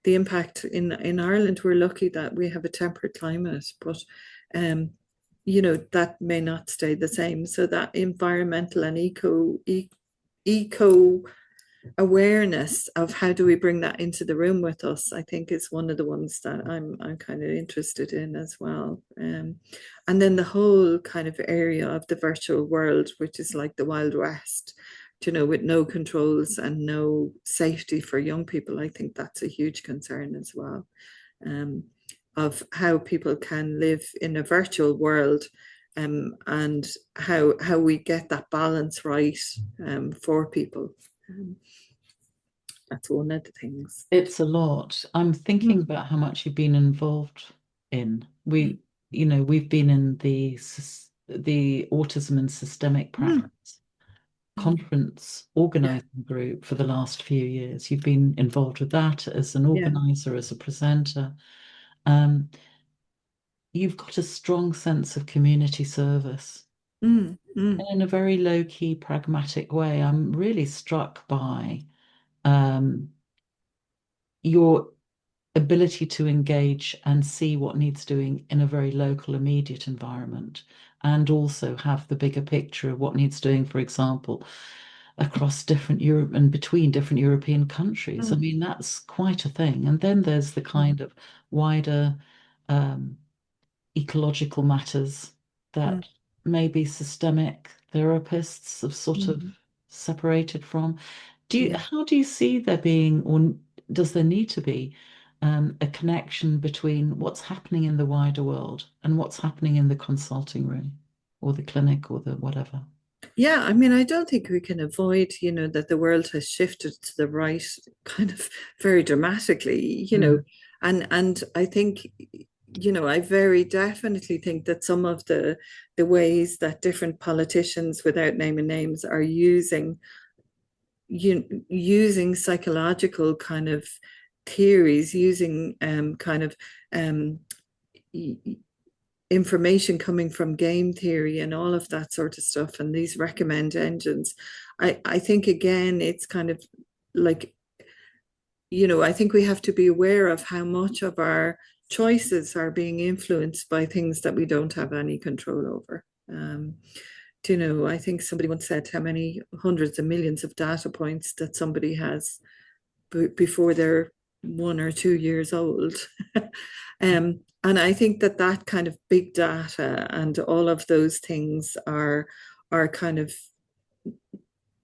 The impact in Ireland, we're lucky that we have a temperate climate, but that may not stay the same. So that environmental and eco awareness of how do we bring that into the room with us, I think is one of the ones that I'm kind of interested in as well. And then the whole kind of area of the virtual world, which is like the Wild West, with no controls and no safety for young people. I think that's a huge concern as well, of how people can live in a virtual world, and how we get that balance right, for people. That's one of the things. It's a lot. I'm thinking about how much you've been involved in. We've been in the Autism and Systemic Practice conference organizing group for the last few years. You've been involved with that as an organizer, as a presenter. You've got a strong sense of community service. And in a very low-key, pragmatic way, I'm really struck by your ability to engage and see what needs doing in a very local, immediate environment, and also have the bigger picture of what needs doing, for example, across different Europe and between different European countries. I mean, that's quite a thing. And then there's the kind of wider ecological matters that maybe systemic therapists have sort of separated from. How do you see there being, or does there need to be, a connection between what's happening in the wider world and what's happening in the consulting room or the clinic or the whatever? Yeah, I mean, I don't think we can avoid, that the world has shifted to the right kind of very dramatically, and I think, I very definitely think that some of the ways that different politicians, without naming names, are using psychological kind of theories, using kind of information coming from game theory and all of that sort of stuff, and these recommend engines. I think, again, it's kind of like, I think we have to be aware of how much of our choices are being influenced by things that we don't have any control over. I think somebody once said how many hundreds of millions of data points that somebody has before they're 1 or 2 years old. And I think that kind of big data and all of those things are kind of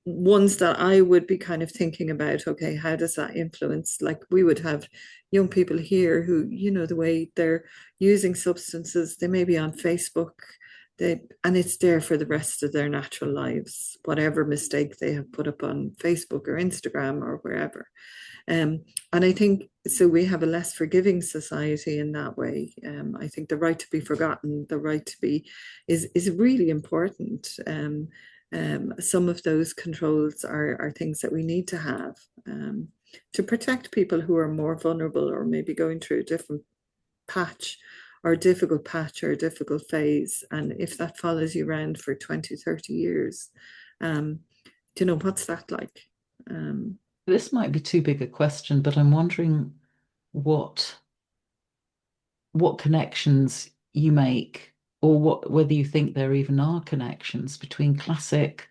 ones that I would be kind of thinking about, okay, how does that influence? Like, we would have young people here who, the way they're using substances, they may be on Facebook, and it's there for the rest of their natural lives, whatever mistake they have put up on Facebook or Instagram or wherever. And I think, so we have a less forgiving society in that way. I think the right to be forgotten, the right to be, is really important. Some of those controls are things that we need to have, to protect people who are more vulnerable, or maybe going through a different patch, or a difficult patch, or a difficult phase. And if that follows you around for 20, 30 years, what's that like? This might be too big a question, but I'm wondering what connections you make, or whether you think there even are connections between classic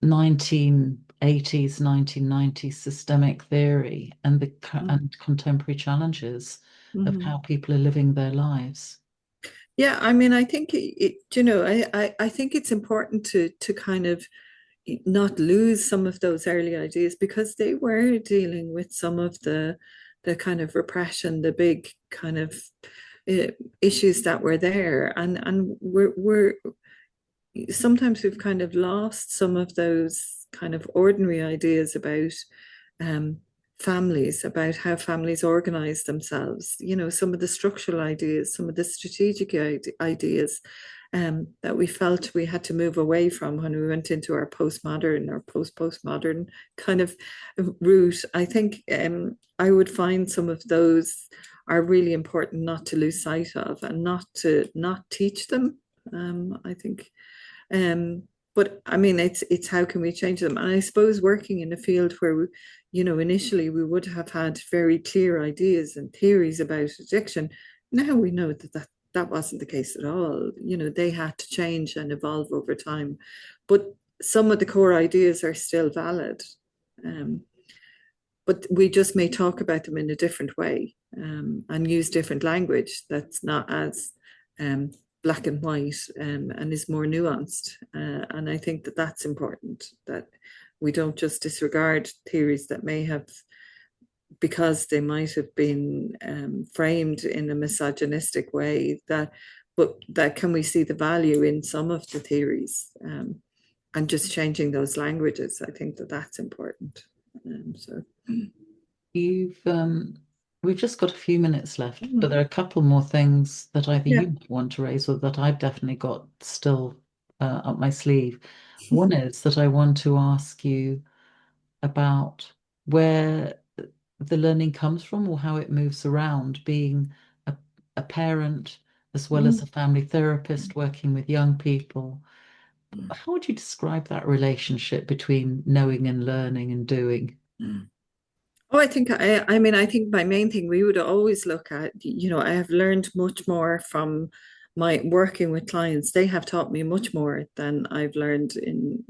1980s, 1990s systemic theory and and contemporary challenges of how people are living their lives. Yeah, I mean, I think I think it's important to kind of not lose some of those early ideas, because they were dealing with some of the kind of repression, the big kind of issues that were there, and we're sometimes we've kind of lost some of those kind of ordinary ideas about families, about how families organize themselves, some of the structural ideas, some of the strategic ideas that we felt we had to move away from when we went into our postmodern or postmodern kind of route. I think I would find some of those are really important not to lose sight of, and not teach them. I think But I mean, it's how can we change them? And I suppose working in a field where we, initially we would have had very clear ideas and theories about addiction. Now we know that wasn't the case at all. They had to change and evolve over time, but some of the core ideas are still valid. But we just may talk about them in a different way, and use different language that's not as black and white, and is more nuanced. And I think that that's important, that we don't just disregard theories that may have, because they might have been framed in a misogynistic way, but that can we see the value in some of the theories, and just changing those languages. I think that that's important. So we've just got a few minutes left, but there are a couple more things that either you might want to raise or that I've definitely got still up my sleeve. One is that I want to ask you about where the learning comes from or how it moves around, being a parent as well as a family therapist working with young people. How would you describe that relationship between knowing and learning and doing? Oh, I mean, I think my main thing we would always look at, I have learned much more from my working with clients. They have taught me much more than I've learned in,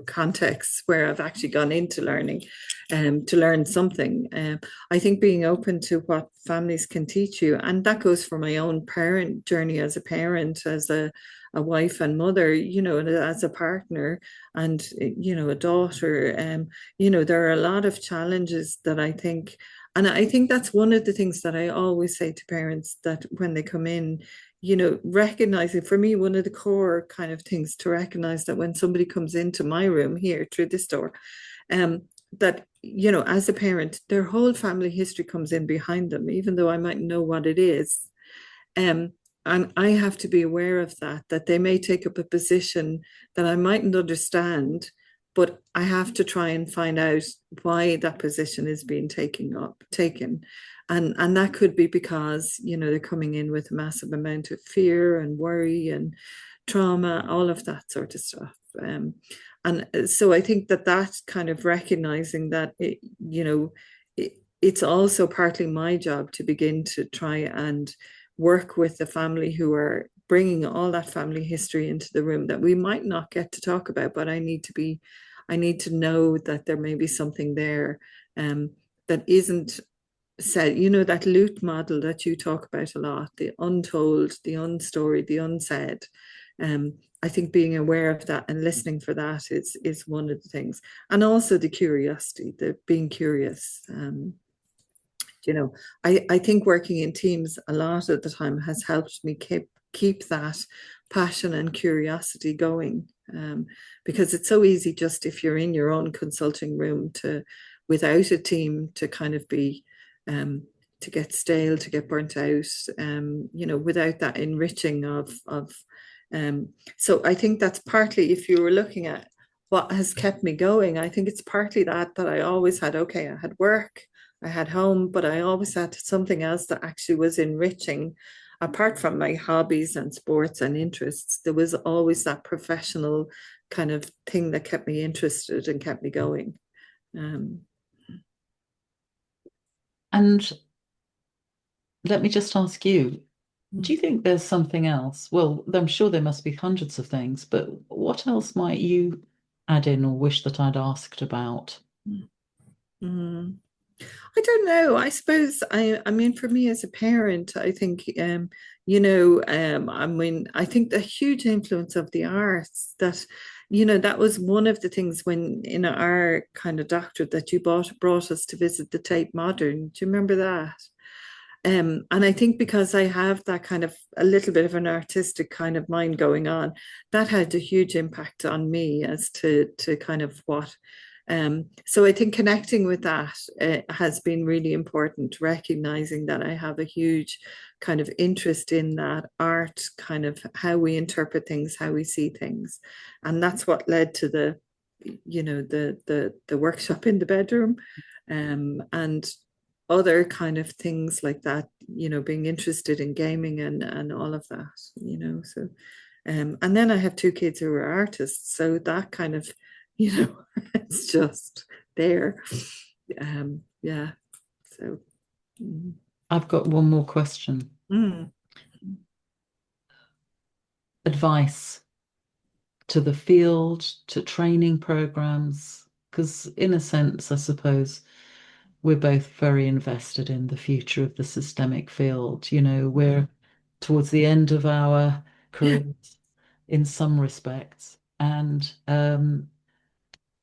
contexts where I've actually gone into learning, to learn something. I think being open to what families can teach you, and that goes for my own parent journey as a parent, as a wife and mother, as a partner, and a daughter. There are a lot of challenges that I think, and I think that's one of the things that I always say to parents, that when they come in, recognizing, for me, one of the core kind of things to recognize, that when somebody comes into my room here through this door, that, as a parent, their whole family history comes in behind them, even though I might know what it is. And I have to be aware of that they may take up a position that I mightn't understand, but I have to try and find out why that position is being taken. And that could be because, they're coming in with a massive amount of fear and worry and trauma, all of that sort of stuff. And so I think that kind of recognizing that, it's also partly my job to begin to try and work with the family who are bringing all that family history into the room that we might not get to talk about, but I need to know that there may be something there, that isn't said, that loot model that you talk about a lot, the untold, the unstoried, the unsaid. I think being aware of that and listening for that is one of the things. And also the curiosity, the being curious. I think working in teams a lot of the time has helped me keep that passion and curiosity going, because it's so easy, just if you're in your own consulting room, without a team, to kind of be to get stale, to get burnt out, without that enriching of so I think that's partly, if you were looking at what has kept me going, I think it's partly that I always had, okay, I had work, I had home, but I always had something else that actually was enriching. Apart from my hobbies and sports and interests, there was always that professional kind of thing that kept me interested and kept me going. And let me just ask you, do you think there's something else? Well, I'm sure there must be hundreds of things, but what else might you add in or wish that I'd asked about? I don't know. I suppose I mean, for me as a parent, I think I mean, I think the huge influence of the arts, that that was one of the things when in our kind of doctorate that you brought us to visit the Tate Modern. Do you remember that? And I think because I have that kind of a little bit of an artistic kind of mind going on, that had a huge impact on me as to kind of what. So I think connecting with that has been really important, recognizing that I have a huge kind of interest in that art, kind of how we interpret things, how we see things. And that's what led to the workshop in the bedroom, and other kind of things like that, being interested in gaming and all of that, so And then I have two kids who are artists, so that kind of, it's just there. Yeah. So. I've got one more question. Mm. Advice to the field, to training programs, because in a sense, I suppose we're both very invested in the future of the systemic field. We're towards the end of our careers in some respects, and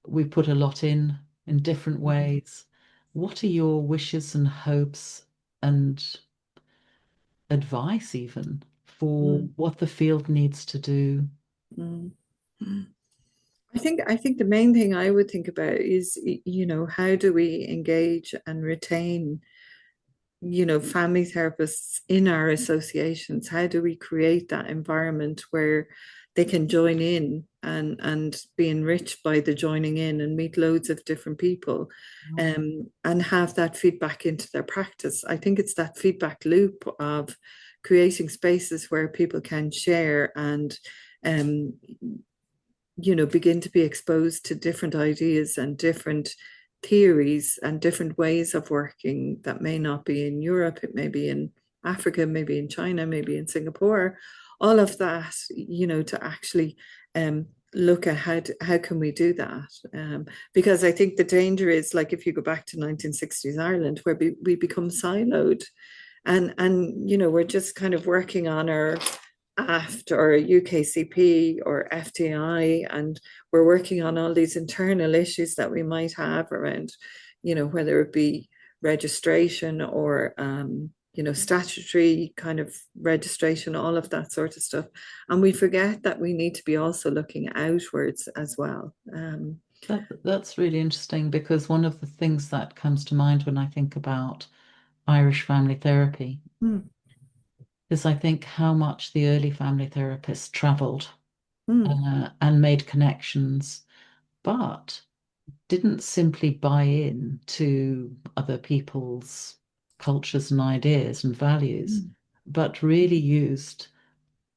we put a lot in different ways. What are your wishes and hopes and advice even for Mm. what the field needs to do? Mm. I think the main thing I would think about is, how do we engage and retain, family therapists in our associations? How do we create that environment where they can join in and be enriched by the joining in and meet loads of different people, and have that feedback into their practice? I think it's that feedback loop of creating spaces where people can share and um, begin to be exposed to different ideas and different theories and different ways of working that may not be in Europe, it may be in Africa, maybe in China, maybe in Singapore. All of that, to actually look at how can we do that, because I think the danger is, like, if you go back to 1960s Ireland, where we become siloed, and we're just kind of working on our EFTA or UKCP or FDI, and we're working on all these internal issues that we might have around, whether it be registration or statutory kind of registration, all of that sort of stuff. And we forget that we need to be also looking outwards as well. That's really interesting, because one of the things that comes to mind when I think about Irish family therapy is, I think, how much the early family therapists traveled and made connections, but didn't simply buy in to other people's cultures and ideas and values, but really used,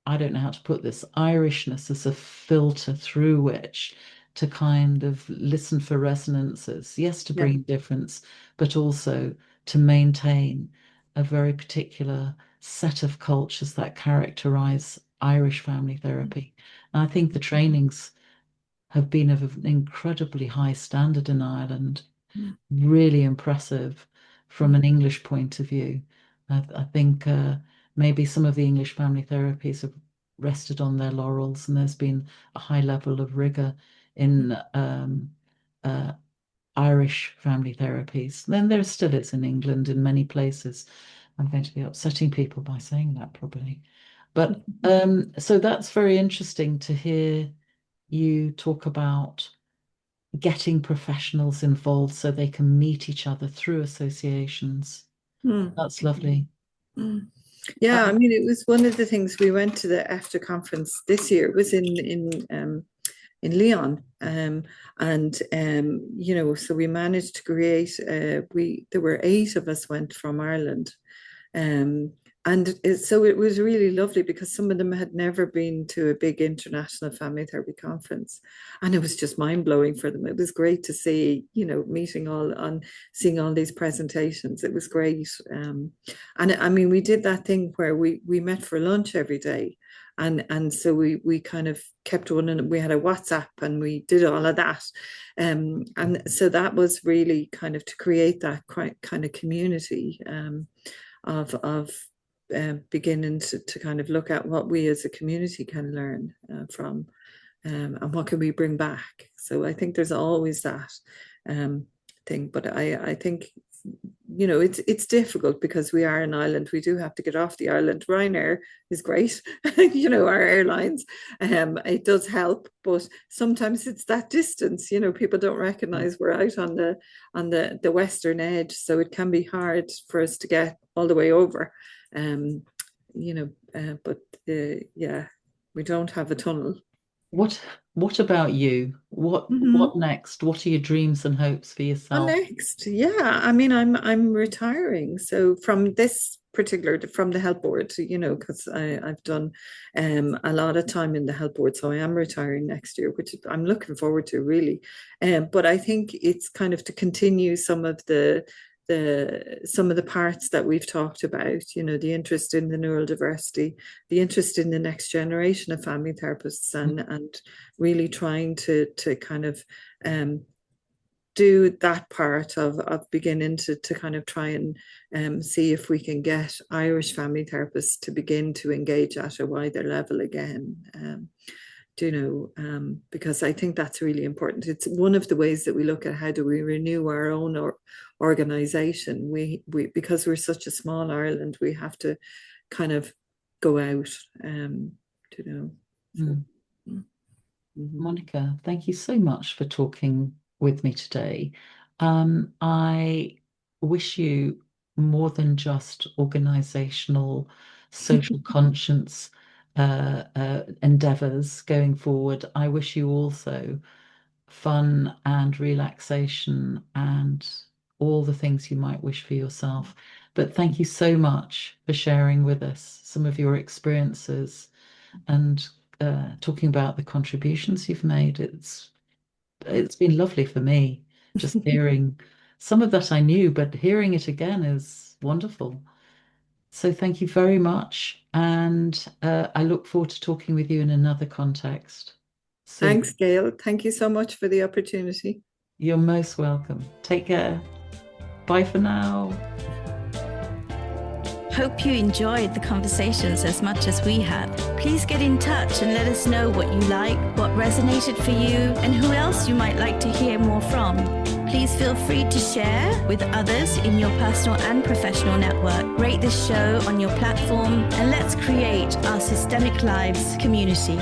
I don't know how to put this, Irishness as a filter through which to kind of listen for resonances. Yes, to bring difference, but also to maintain a very particular set of cultures that characterize Irish family therapy. And I think the trainings have been of an incredibly high standard in Ireland, really impressive from an English point of view. I think maybe some of the English family therapies have rested on their laurels, and there's been a high level of rigor in uh, Irish family therapies. Then there still is in England in many places. I'm going to be upsetting people by saying that probably. But so that's very interesting to hear you talk about getting professionals involved so they can meet each other through associations. That's lovely. Yeah, I mean, it was one of the things. We went to the EFTA conference this year. It was in Lyon, and so we managed to create. There were 8 of us went from Ireland, so it was really lovely, because some of them had never been to a big international family therapy conference, and it was just mind blowing for them. It was great to see, meeting seeing all these presentations. It was great, and I mean, we did that thing where we met for lunch every day. And so we kind of kept one, and we had a WhatsApp, and we did all of that, and so that was really kind of to create that kind of community, of beginning to kind of look at what we as a community can learn from, and what can we bring back. So I think there's always that thing, but I think it's difficult because we are an island. We do have to get off the island. Ryanair is great, our airlines. It does help, but sometimes it's that distance. People don't recognize we're out on the western edge, so it can be hard for us to get all the way over. But yeah, we don't have a tunnel. What about you? What next? What are your dreams and hopes for Well, yourself? next, yeah, I mean, I'm retiring, so from this particular from the health board, you know, because I've done a lot of time in the health board, so I am retiring next year, which I'm looking forward to, really. But I think it's kind of to continue some of the parts that we've talked about, you know, the interest in the neurodiversity, the interest in the next generation of family therapists, and really trying to kind of do that part of beginning to kind of try and see if we can get Irish family therapists to begin to engage at a wider level again. You know, because I think that's really important. It's one of the ways that we look at how do we renew our own organization. We because we're such a small Ireland, we have to kind of go out, you know. So, Monica, thank you so much for talking with me today. I wish you more than just organizational, social conscience endeavors going forward. I wish you also fun and relaxation and all the things you might wish for yourself. But thank you so much for sharing with us some of your experiences and talking about the contributions you've made. It's been lovely for me just hearing some of that I knew, but hearing it again is wonderful. So thank you very much. And I look forward to talking with you in another context soon. Thanks, Gail. Thank you so much for the opportunity. You're most welcome. Take care. Bye for now. Hope you enjoyed the conversations as much as we have. Please get in touch and let us know what you like, what resonated for you, and who else you might like to hear more from. Please feel free to share with others in your personal and professional network. Rate this show on your platform, and let's create our Systemic Lives community.